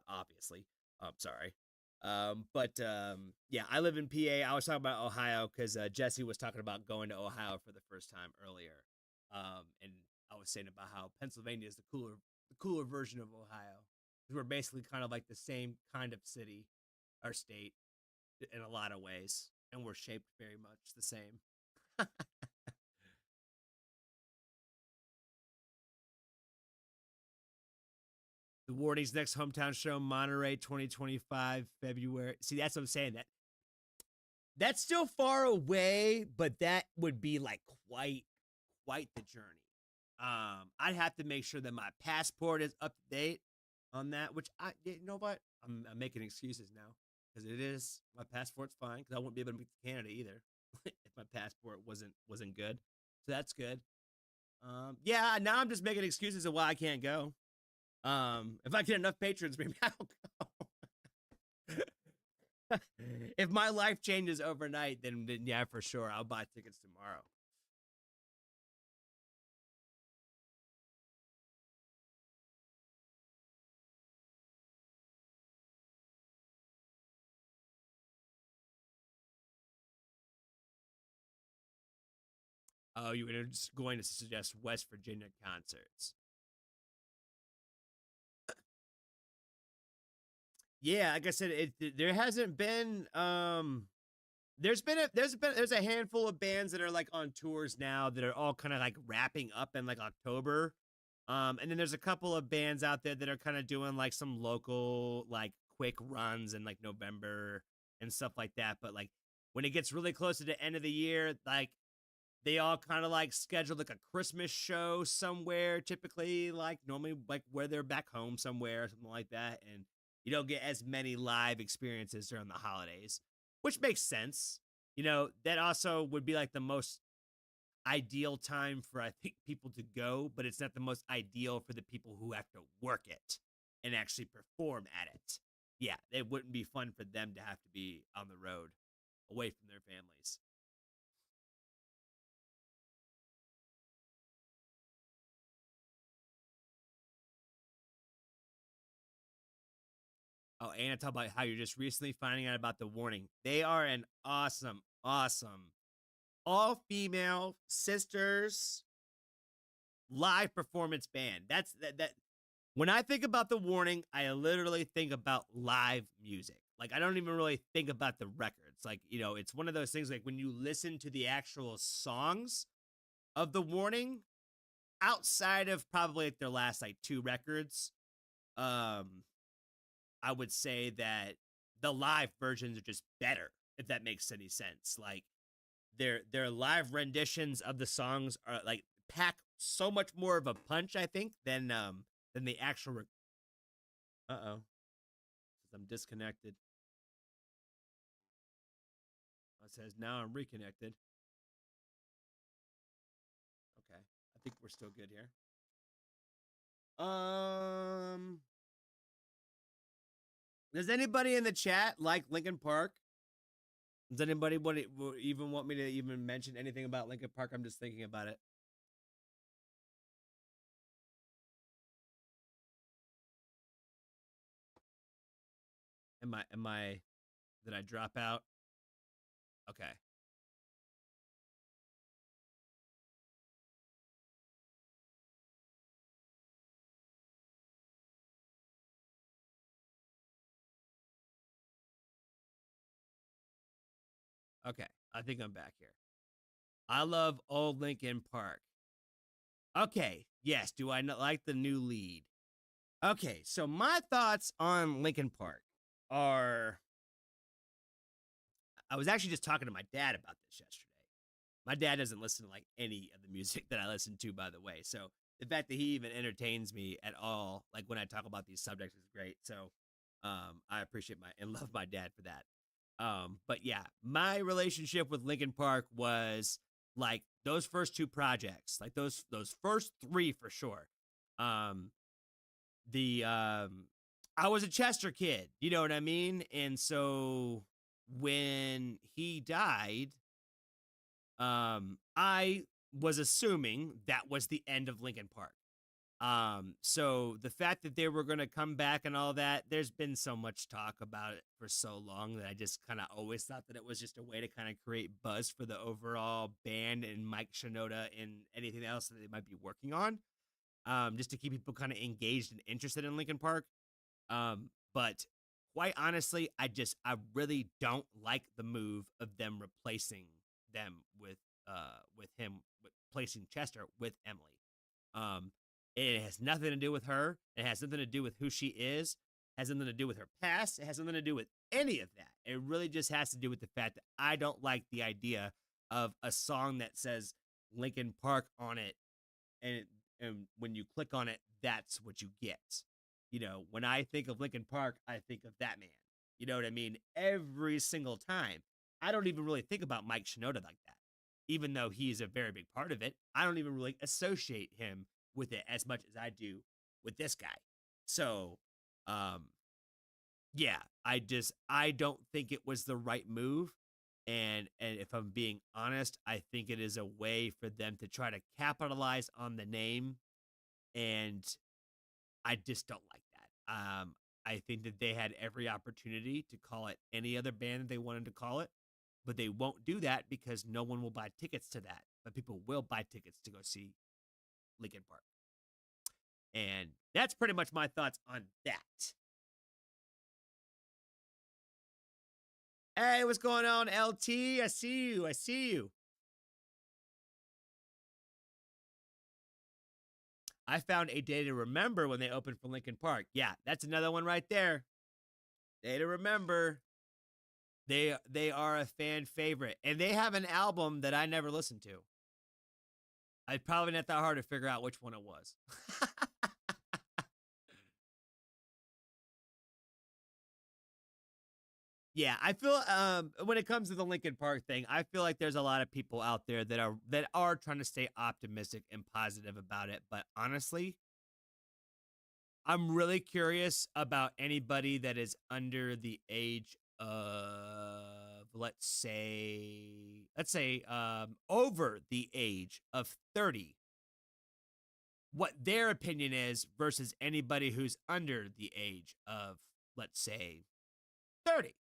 obviously. I'm sorry. But yeah, I live in PA. I was talking about Ohio because Jesse was talking about going to Ohio for the first time earlier. And I was saying about how Pennsylvania is the cooler version of Ohio. We're basically kind of like the same kind of city or state in a lot of ways, and we're shaped very much the same. The Warning's next hometown show, Monterey 2025, February. See, that's what I'm saying. That's still far away, but that would be like quite the journey. I'd have to make sure that my passport is up to date on that, which you know what? I'm making excuses now because it is my passport's fine because I wouldn't be able to make to Canada either if my passport wasn't good. So that's good. Yeah, now I'm just making excuses of why I can't go. If I get enough patrons, maybe I'll go. If my life changes overnight, then yeah, for sure, I'll buy tickets tomorrow. Oh, you were just going to suggest West Virginia concerts? Yeah, like I said, there hasn't been there's a handful of bands that are like on tours now that are all kind of like wrapping up in like October. And then there's a couple of bands out there that are kind of doing like some local like quick runs in like November and stuff like that. But like when it gets really close to the end of the year, like they all kind of like schedule like a Christmas show somewhere, typically like normally like where they're back home somewhere or something like that. And you don't get as many live experiences during the holidays, which makes sense. That also would be like the most ideal time for I think people to go, but it's not the most ideal for the people who have to work it and actually perform at it. Yeah, it wouldn't be fun for them to have to be on the road away from their families. Oh, and talk about how you're just recently finding out about the Warning. They are an awesome, all female sisters live performance band. That. When I think about the Warning, I literally think about live music. Like I don't even really think about the records. Like it's one of those things. Like when you listen to the actual songs of the Warning, outside of probably like their last like two records, um, I would say that the live versions are just better, if that makes any sense. Like their live renditions of the songs are like pack so much more of a punch, I think, than the actual. Uh-oh, I'm disconnected. It says now I'm reconnected. think we're still good here. Um, does anybody in the chat like Linkin Park? Does anybody even want me to even mention anything about Linkin Park? I'm just thinking about it. Did I drop out? Okay. Okay. I think I'm back here. I love old Linkin Park. Okay. Yes. Do I not like the new lead? Okay. So my thoughts on Linkin Park are I was actually just talking to my dad about this yesterday. My dad doesn't listen to like any of the music that I listen to, by the way. So the fact that he even entertains me at all, like when I talk about these subjects, is great. So I appreciate and love my dad for that. But yeah, my relationship with Linkin Park was like those first two projects, like those first three for sure. The I was a Chester kid, you know what I mean? And so when he died, I was assuming that was the end of Linkin Park. So the fact that they were going to come back and all that, there's been so much talk about it for so long that I just kind of always thought that it was just a way to kind of create buzz for the overall band and Mike Shinoda and anything else that they might be working on. Just to keep people kind of engaged and interested in Linkin Park. But quite honestly, I really don't like the move of them replacing them with him, with placing Chester with Emily. Um, it has nothing to do with her. It has nothing to do with who she is. It has nothing to do with her past. It has nothing to do with any of that. It really just has to do with the fact that I don't like the idea of a song that says Linkin Park on it, and when you click on it, that's what you get. You know, when I think of Linkin Park, I think of that man. You know what I mean? Every single time. I don't even really think about Mike Shinoda like that. Even though he's a very big part of it, I don't even really associate him with it as much as I do with this guy. So, um, yeah, I don't think it was the right move. And if I'm being honest, I think it is a way for them to try to capitalize on the name, and I just don't like that. I think that they had every opportunity to call it any other band that they wanted to call it, but they won't do that because no one will buy tickets to that. But people will buy tickets to go see Linkin Park. And that's pretty much my thoughts on that. Hey, what's going on, LT? I see you. I see you. I found a Day to Remember when they opened for Linkin Park. Yeah, that's another one right there. Day to Remember. They are a fan favorite, and they have an album that I never listened to. I probably not that hard to figure out which one it was. Yeah, I feel when it comes to the Linkin Park thing, I feel like there's a lot of people out there that are trying to stay optimistic and positive about it. But honestly, I'm really curious about anybody that is under the age of let's say over the age of 30, what their opinion is versus anybody who's under the age of, let's say, 30.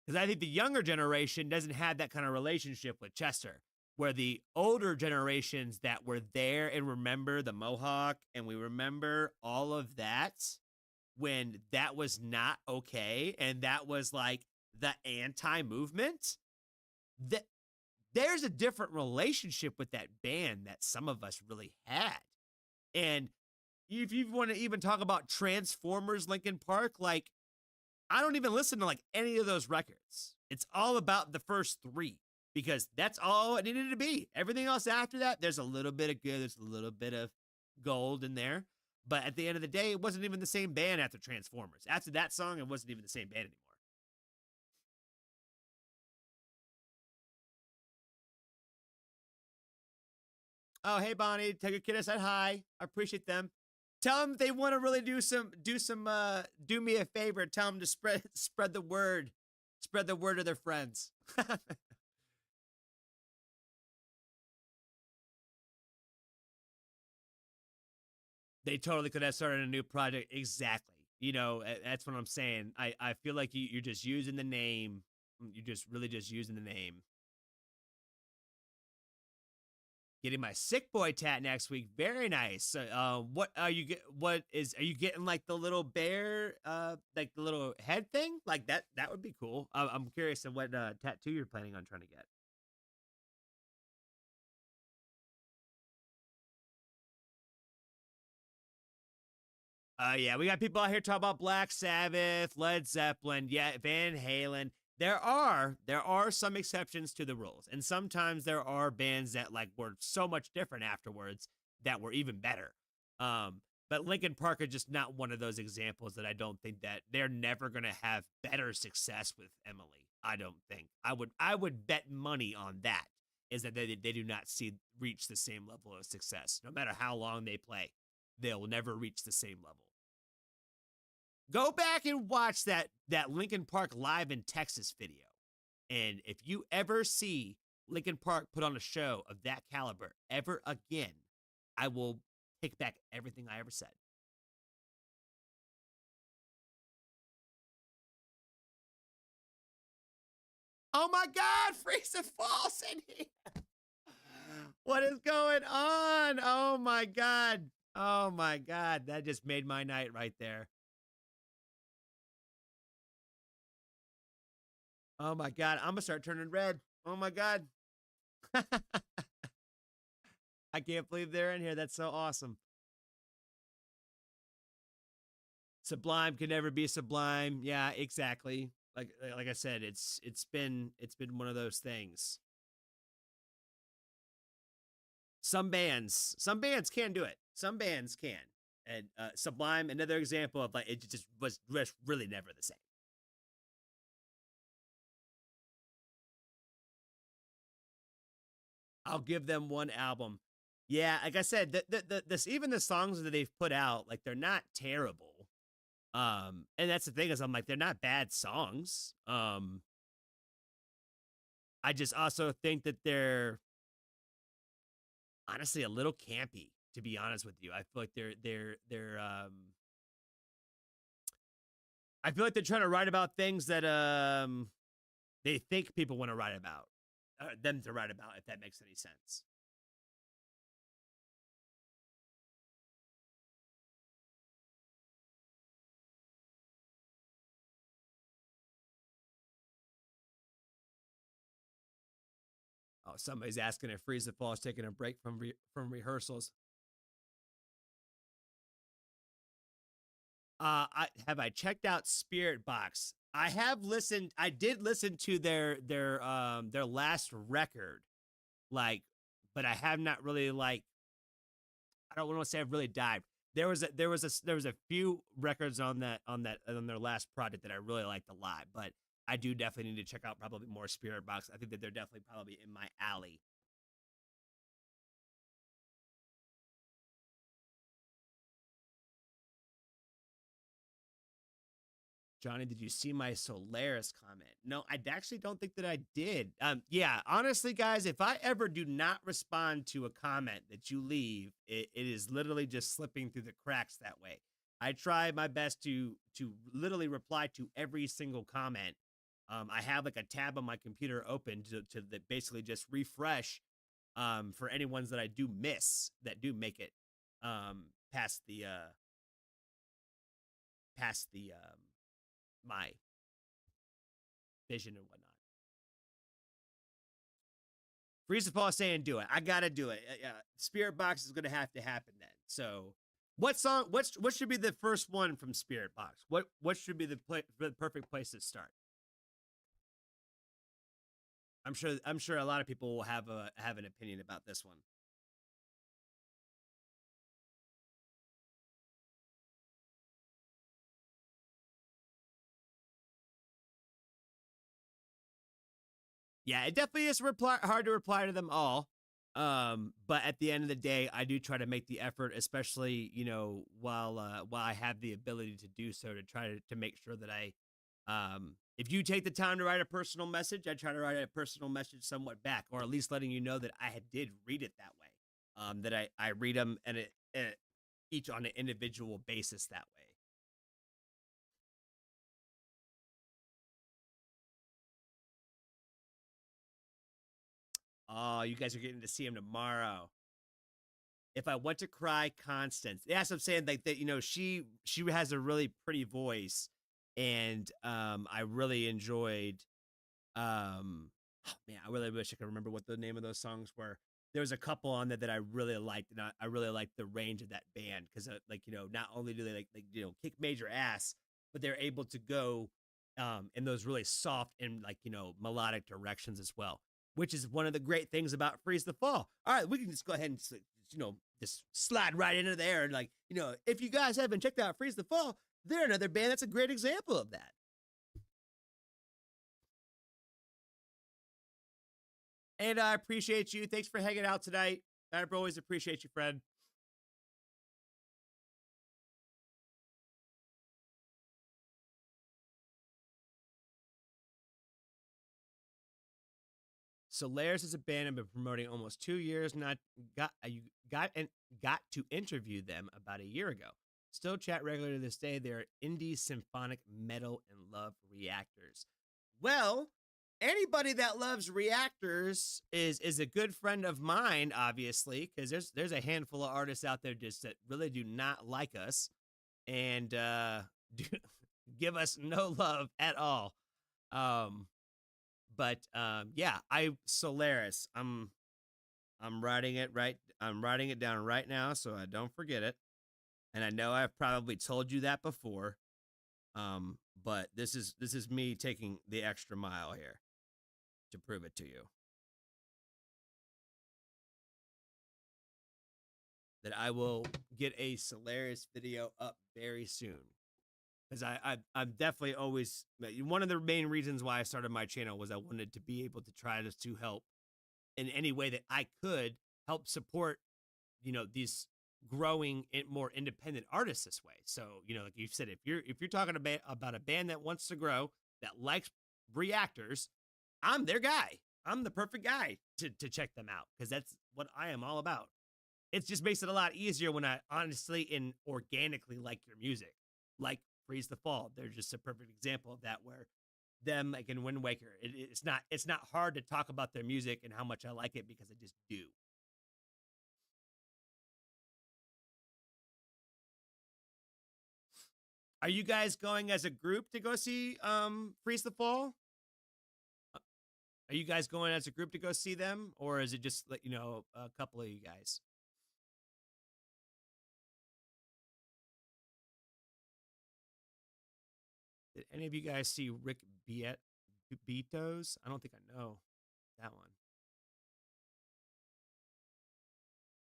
Because I think the younger generation doesn't have that kind of relationship with Chester, where the older generations that were there and remember the Mohawk and we remember all of that when that was not okay and that was like the anti-movement, that there's a different relationship with that band that some of us really had. And if you want to even talk about Transformers Linkin Park, like I don't even listen to like any of those records. It's all about the first three because that's all it needed to be. Everything else after that, there's a little bit of good, there's a little bit of gold in there. But at the end of the day, it wasn't even the same band after Transformers. After that song, it wasn't even the same band anymore. Oh, hey Bonnie, take a kid said hi. I appreciate them. Tell them they want to really do me a favor. Tell them to spread the word. Spread the word to their friends. They totally could have started a new project. Exactly. You know, that's what I'm saying. I feel like you're just using the name. You're just really just using the name. Getting my sick boy tat next week. Very nice. What are you get? What is? Are you getting like the little bear, like the little head thing? Like that? That would be cool. I'm curious of what tattoo you're planning on trying to get. Yeah, we got people out here talking about Black Sabbath, Led Zeppelin, yeah, Van Halen. There are some exceptions to the rules, and sometimes there are bands that like were so much different afterwards that were even better. But Linkin Park are just not one of those examples that I don't think that they're never gonna have better success with Emily. I don't think. I would bet money on that is that they do not see reach the same level of success. No matter how long they play, they'll never reach the same level. Go back and watch that Lincoln Park live in Texas video. And if you ever see Lincoln Park put on a show of that caliber ever again, I will take back everything I ever said. Oh my God, Frieza Falls in here. What is going on? Oh my God. Oh my God. That just made my night right there. Oh my God. I'm going to start turning red. Oh my God. I can't believe they're in here. That's so awesome. Sublime can never be sublime. Yeah, exactly. Like I said, it's been one of those things. Some bands can do it. Some bands can. And Sublime, another example of like it just was really never the same. I'll give them one album. Yeah, like I said, this even the songs that they've put out, like they're not terrible. And that's the thing is I'm like they're not bad songs. I just also think that they're honestly a little campy, to be honest with you. I feel like I feel like they're trying to write about things that they think people want to write about, them to write about, if that makes any sense. Oh, somebody's asking if Frieza Falls taking a break from rehearsals. I checked out Spirit Box. I have listened. I did listen to their last record, like, but I have not really like. I don't want to say I've really dived. There was a few records on their last project that I really liked a lot, but I do definitely need to check out probably more Spirit Box. I think that they're definitely probably in my alley. Johnny, did you see my Solaris comment? No, I actually don't think that I did. Yeah, honestly, guys, if I ever do not respond to a comment that you leave, it is literally just slipping through the cracks that way. I try my best to literally reply to every single comment. I have like a tab on my computer open to basically just refresh for any ones that I do miss that do make it past the my vision and whatnot. Frieza Paul saying, "Do it. I gotta do it. Spirit Box is gonna have to happen then." So, what song? What should be the first one from Spirit Box? What should be the perfect place to start? I'm sure a lot of people will have an opinion about this one. Yeah, it definitely is hard to reply to them all. But at the end of the day, I do try to make the effort, especially, while I have the ability to do so, to try to make sure that if you take the time to write a personal message, I try to write a personal message somewhat back, or at least letting you know that did read it that way. That I read them and each on an individual basis that way. Oh, you guys are getting to see him tomorrow. If I want to cry, Constance. Yes, I'm saying like that. She has a really pretty voice, and I really enjoyed. Oh man, I really wish I could remember what the name of those songs were. There was a couple on there that I really liked, and I really liked the range of that band because, not only do they kick major ass, but they're able to go in those really soft and melodic directions as well, which is one of the great things about Freeze the Fall. All right, we can just go ahead and just slide right into there, and if you guys haven't checked out Freeze the Fall, they're another band that's a great example of that. And I appreciate you. Thanks for hanging out tonight. I always appreciate you, friend. Solaris is a band I've been promoting almost 2 years. Not got you got to interview them about a year ago. Still chat regularly to this day. They're indie symphonic metal and love Reactors. Well, anybody that loves Reactors is a good friend of mine, obviously, because there's a handful of artists out there just that really do not like us and give us no love at all. Um, but yeah, Solaris. I'm writing it right. I'm writing it down right now so I don't forget it. And I know I've probably told you that before. But this is me taking the extra mile here to prove it to you. That I will get a Solaris video up very soon. Because I'm definitely always, one of the main reasons why I started my channel was I wanted to be able to try to help in any way that I could help support, these growing more independent artists this way. So, like you said, if you're talking about a band that wants to grow, that likes Reactors, I'm their guy. I'm the perfect guy to check them out because that's what I am all about. It just makes it a lot easier when I honestly and organically like your music. Like Freeze the Fall, they're just a perfect example of that, where them like in Wind Waker, it's not hard to talk about their music and how much I like it because I just do. Are you guys going as a group to go see Freeze the Fall? Are you guys going as a group to go see them, or is it just a couple of you guys? Did any of you guys see Rick Beatos? I don't think I know that one.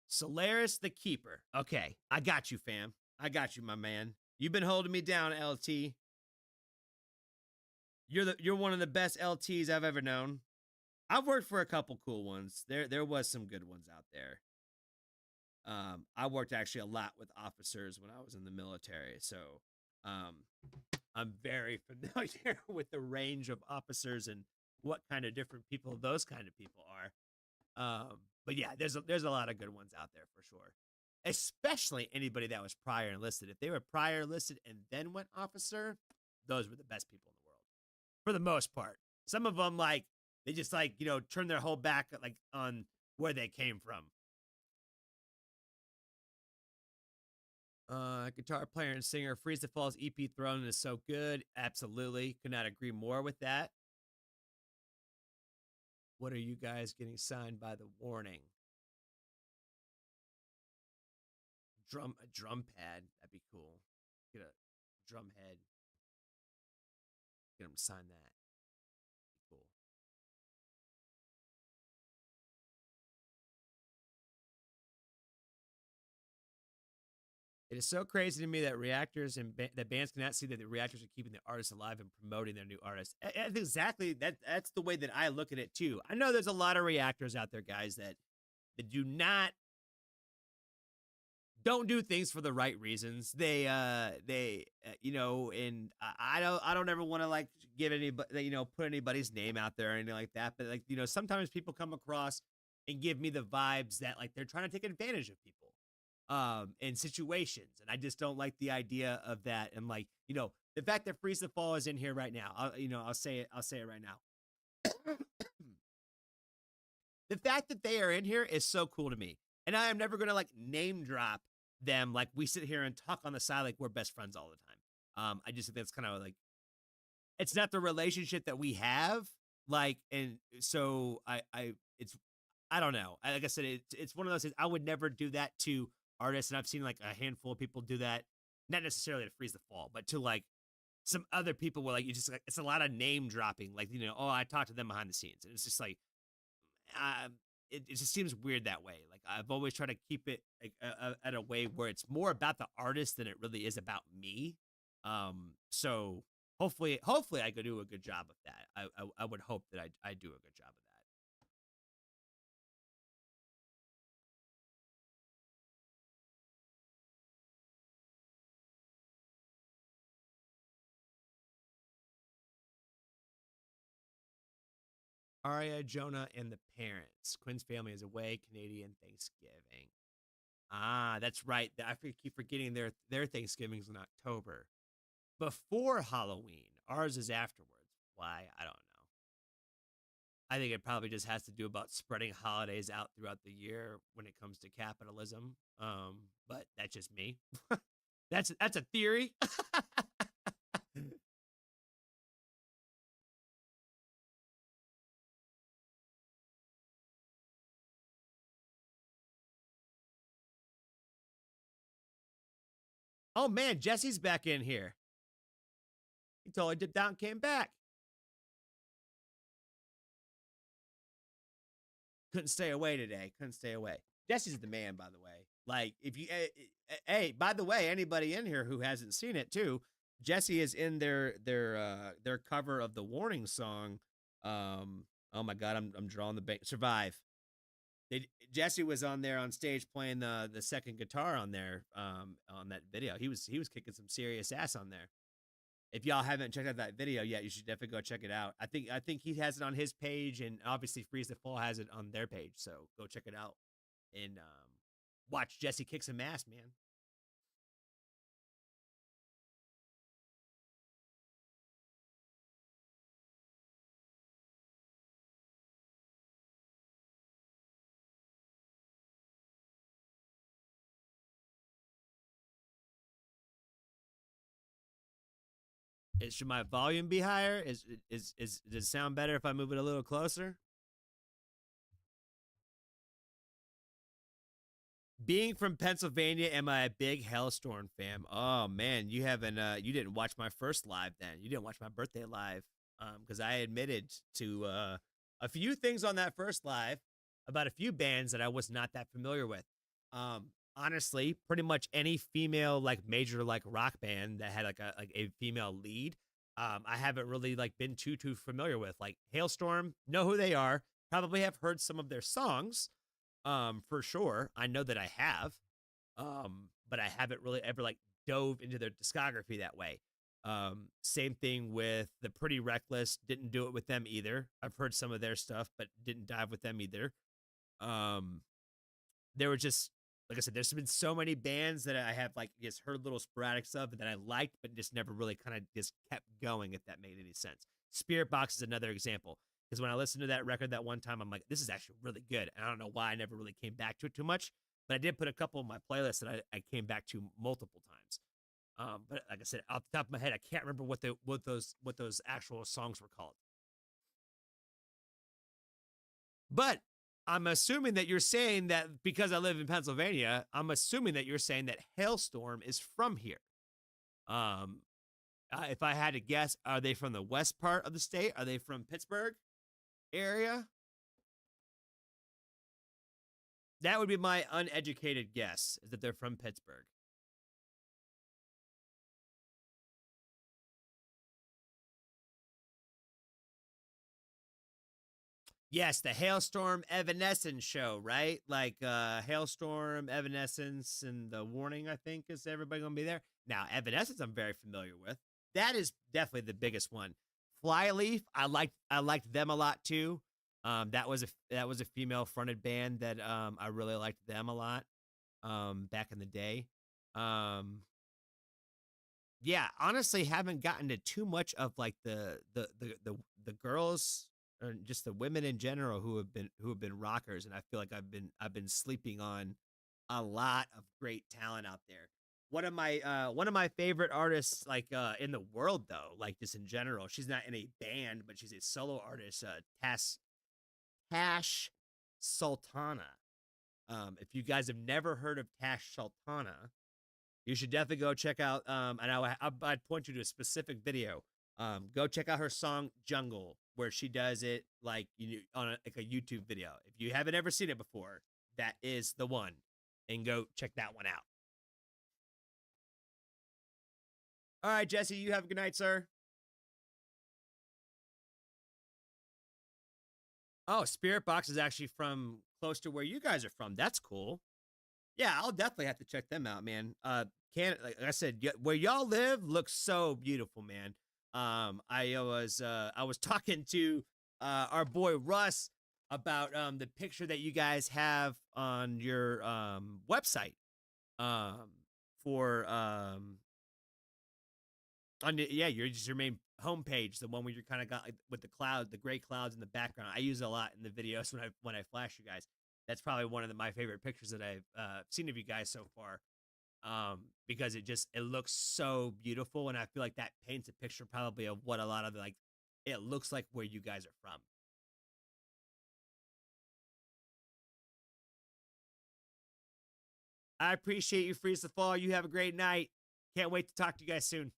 Solaris the Keeper. Okay, I got you, fam. I got you, my man. You've been holding me down, LT. You're one of the best LTs I've ever known. I've worked for a couple cool ones. There was some good ones out there. I worked actually a lot with officers when I was in the military, so I'm very familiar with the range of officers and what kind of different people those kind of people are. But yeah, there's a lot of good ones out there for sure. Especially anybody that was prior enlisted. If they were prior enlisted and then went officer, those were the best people in the world for the most part. Some of them they just turn their whole back on where they came from. Guitar player and singer Freeze the Fall's EP Throne is so good. Absolutely. Could not agree more with that. What are you guys getting signed by the Warning? A drum pad. That'd be cool. Get a drum head. Get them to sign that. Be cool. It is so crazy to me that reactors and that bands cannot see that the reactors are keeping the artists alive and promoting their new artists. Exactly. That's the way that I look at it too. I know there's a lot of reactors out there, guys, that that do not don't do things for the right reasons. You know, and I don't ever want to like give anybody, you know, put anybody's name out there or anything like that. But like, you know, sometimes people come across and give me the vibes that like they're trying to take advantage of people, in situations, and I just don't like the idea of that. And like, you know, the fact that Freeze the Fall is in here right now, you know, I'll say it right now. The fact that they are in here is so cool to me. And I am never going to like name drop them. Like we sit here and talk on the side like we're best friends all the time. I just think that's kind of like, it's not the relationship that we have. Like, and so it's, I don't know. Like I said, it's one of those things. I would never do that to artists. And I've seen like a handful of people do that, not necessarily to Freeze the Fall, but to like some other people where like, you just like, it's a lot of name dropping. Like, you know, oh, I talked to them behind the scenes. And it's just like, it just seems weird that way. Like I've always tried to keep it like, at a way where it's more about the artist than it really is about me. So hopefully I could do a good job of that. I would hope that I do a good job of that. Aria, Jonah, and the parents. Quinn's family is away. Canadian Thanksgiving. Ah, that's right. I keep forgetting their Thanksgiving's in October, before Halloween. Ours is afterwards. Why? I don't know. I think it probably just has to do about spreading holidays out throughout the year when it comes to capitalism. But that's just me. That's a theory. Oh man, Jesse's back in here. He totally dipped out and came back. Couldn't stay away today. Couldn't stay away. Jesse's the man, by the way. Like, if you, hey, by the way, anybody in here who hasn't seen it too, Jesse is in their cover of the Warning song. Oh my God, I'm drawing the bank. Survive. Jesse was on there on stage playing the second guitar on there, on that video. He was kicking some serious ass on there. If y'all haven't checked out that video yet, you should definitely go check it out. I think he has it on his page, and obviously Freeze the Fall has it on their page. So go check it out and watch Jesse kick some ass, man. Should my volume be higher? Does it sound better if I move it a little closer? Being from Pennsylvania, am I a big Hellstorm fan? Oh man, you didn't watch my first live then. You didn't watch my birthday live. Because I admitted to a few things on that first live about a few bands that I was not that familiar with. Honestly, pretty much any female like major like rock band that had like a female lead, I haven't really like been too familiar with. Like Hailstorm, know who they are, probably have heard some of their songs, for sure. I know that I have, but I haven't really ever like dove into their discography that way. Same thing with the Pretty Reckless. Didn't do it with them either. I've heard some of their stuff, but didn't dive with them either. Um, there were just, like I said, there's been so many bands that I have like just heard little sporadic stuff that I liked, but just never really kind of just kept going. If that made any sense. Spirit Box is another example, because when I listened to that record that one time, I'm like, this is actually really good. And I don't know why I never really came back to it too much, but I did put a couple of my playlists that I came back to multiple times. But like I said, off the top of my head, I can't remember what those actual songs were called. But I'm assuming that you're saying that because I live in Pennsylvania, I'm assuming that you're saying that Hailstorm is from here. Um, if I had to guess, are they from the west part of the state? Are they from Pittsburgh area? That would be my uneducated guess, is that they're from Pittsburgh. Yes, the Hailstorm Evanescence show, right? Like Hailstorm, Evanescence, and the Warning, I think, is everybody gonna be there. Now, Evanescence I'm very familiar with. That is definitely the biggest one. Flyleaf, I liked them a lot too. That was a female fronted band that I really liked them a lot back in the day. Um yeah, honestly haven't gotten to too much of like the girls or just the women in general who have been rockers, and I feel like I've been sleeping on a lot of great talent out there. One of my favorite artists like in the world though, like just in general. She's not in a band, but she's a solo artist, Tash Sultana. If you guys have never heard of Tash Sultana, you should definitely go check out. And I'd point you to a specific video. Go check out her song "Jungle," where she does it like on like a YouTube video. If you haven't ever seen it before, that is the one, and go check that one out. All right, Jesse, you have a good night, sir. Oh, Spirit Box is actually from close to where you guys are from. That's cool. Yeah, I'll definitely have to check them out, man. Can like I said, where y'all live looks so beautiful, man. I was talking to our boy Russ about the picture that you guys have on your website um for on yeah, your main homepage, the one where you're kind of got like, with the gray clouds in the background. I use it a lot in the videos when I flash you guys. That's probably one of my favorite pictures that I've seen of you guys so far. Because it looks so beautiful, and I feel like that paints a picture probably of what a lot of like it looks like where you guys are from. I appreciate you, Freeze the Fall. You have a great night. Can't wait to talk to you guys soon.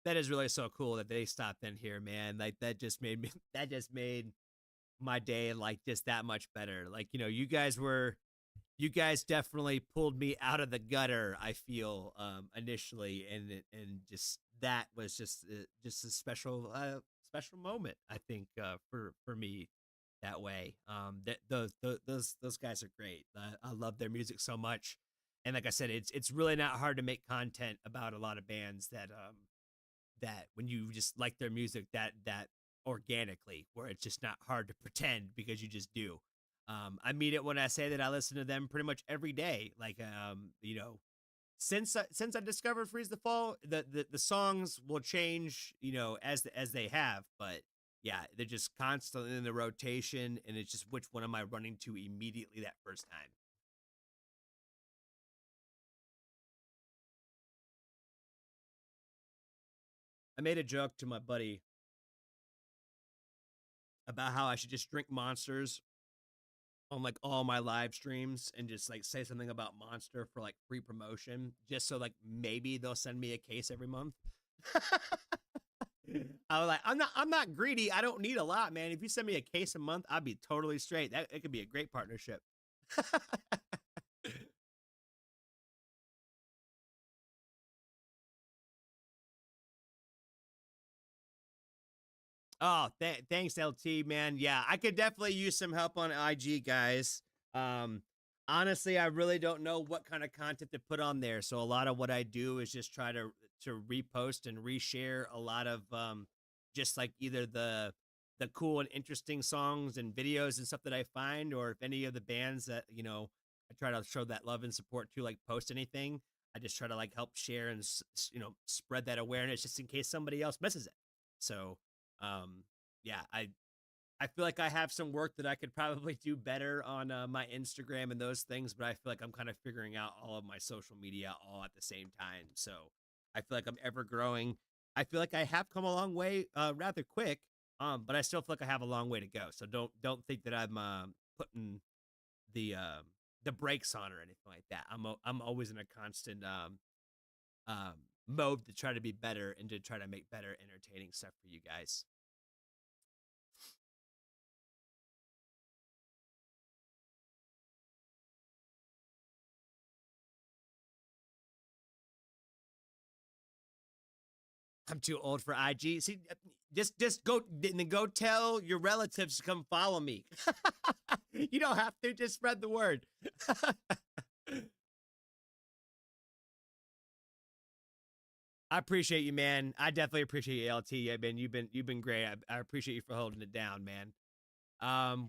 That is really so cool that they stopped in here, man. Like that just made me that just made my day like just that much better. Like, you guys definitely pulled me out of the gutter, I feel initially, and just that was just a special moment, I think, for me that way. That those guys are great. I love their music so much. And like I said, it's really not hard to make content about a lot of bands that when you just like their music that organically, where it's just not hard to pretend because you just do. I mean it when I say that I listen to them pretty much every day. Like since I discovered Freeze the Fall, the songs will change, as they have, but yeah, they're just constantly in the rotation, and it's just which one am I running to immediately that first time. I made a joke to my buddy about how I should just drink monsters on like all my live streams and just like say something about Monster for like free promotion, just so like maybe they'll send me a case every month. I was like, I'm not greedy. I don't need a lot, man. If you send me a case a month, I'd be totally straight. That it could be a great partnership. Oh, thanks, LT, man. Yeah, I could definitely use some help on IG, guys. Um, Honestly, I really don't know what kind of content to put on there. So a lot of what I do is just try to repost and reshare a lot of just like either the cool and interesting songs and videos and stuff that I find, or if any of the bands that I try to show that love and support to like post anything, I just try to like help share and spread that awareness just in case somebody else misses it. So um, yeah, I feel like I have some work that I could probably do better on my Instagram and those things, but I feel like I'm kind of figuring out all of my social media all at the same time. So I feel like I'm ever growing. I feel like I have come a long way rather quick, but I still feel like I have a long way to go. So don't think that I'm putting the the brakes on or anything like that. I'm always in a constant um, mode to try to be better and to try to make better entertaining stuff for you guys. I'm too old for IG. See, just go and then go tell your relatives to come follow me. You don't have to, just spread the word. I appreciate you, man. I definitely appreciate you, LT. Yeah, man, you've been great. I appreciate you for holding it down, man.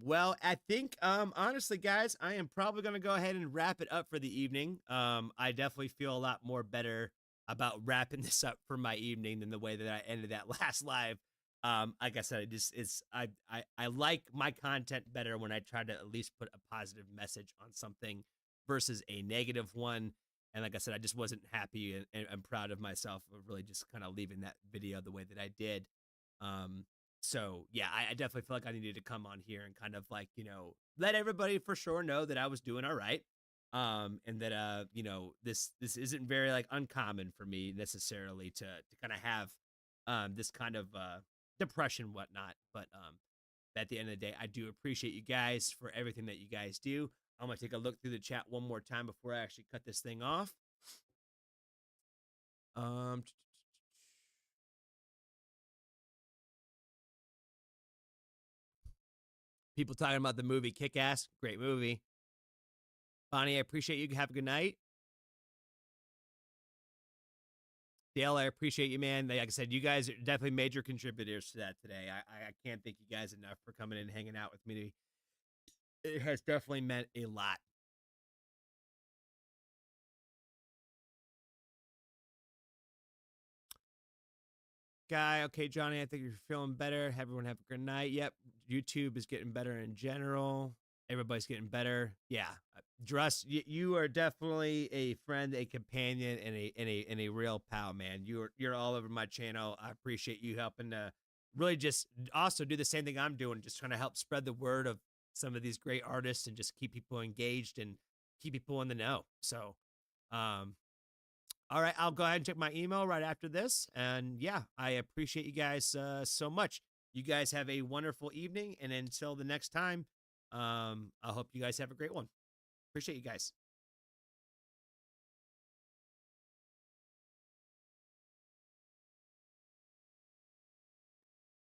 Well, I think honestly, guys, I am probably gonna go ahead and wrap it up for the evening. I definitely feel a lot more better about wrapping this up for my evening than the way that I ended that last live. Like I said, I like my content better when I try to at least put a positive message on something versus a negative one. And like I said, I just wasn't happy and I'm proud of myself of really just kind of leaving that video the way that I did. Um, so yeah, I definitely feel like I needed to come on here and kind of like, let everybody for sure know that I was doing all right. And that this isn't very like uncommon for me necessarily to kind of have this kind of depression, whatnot. But at the end of the day, I do appreciate you guys for everything that you guys do. I'm gonna take a look through the chat one more time before I actually cut this thing off. Um, People talking about the movie Kick Ass, great movie. Bonnie, I appreciate you. Have a good night. Dale, I appreciate you, man. Like I said, you guys are definitely major contributors to that today. I can't thank you guys enough for coming in and hanging out with me. It has definitely meant a lot. Guy, okay, Johnny, I think you're feeling better. Everyone have a good night. Yep, YouTube is getting better in general. Everybody's getting better. Yeah, Druss, you are definitely a friend, a companion, and a real pal, man. You're all over my channel. I appreciate you helping to really just also do the same thing I'm doing, just trying to help spread the word of some of these great artists and just keep people engaged and keep people in the know. So, um, all right, I'll go ahead and check my email right after this. And yeah, I appreciate you guys so much. You guys have a wonderful evening. And until the next time, I hope you guys have a great one. Appreciate you guys.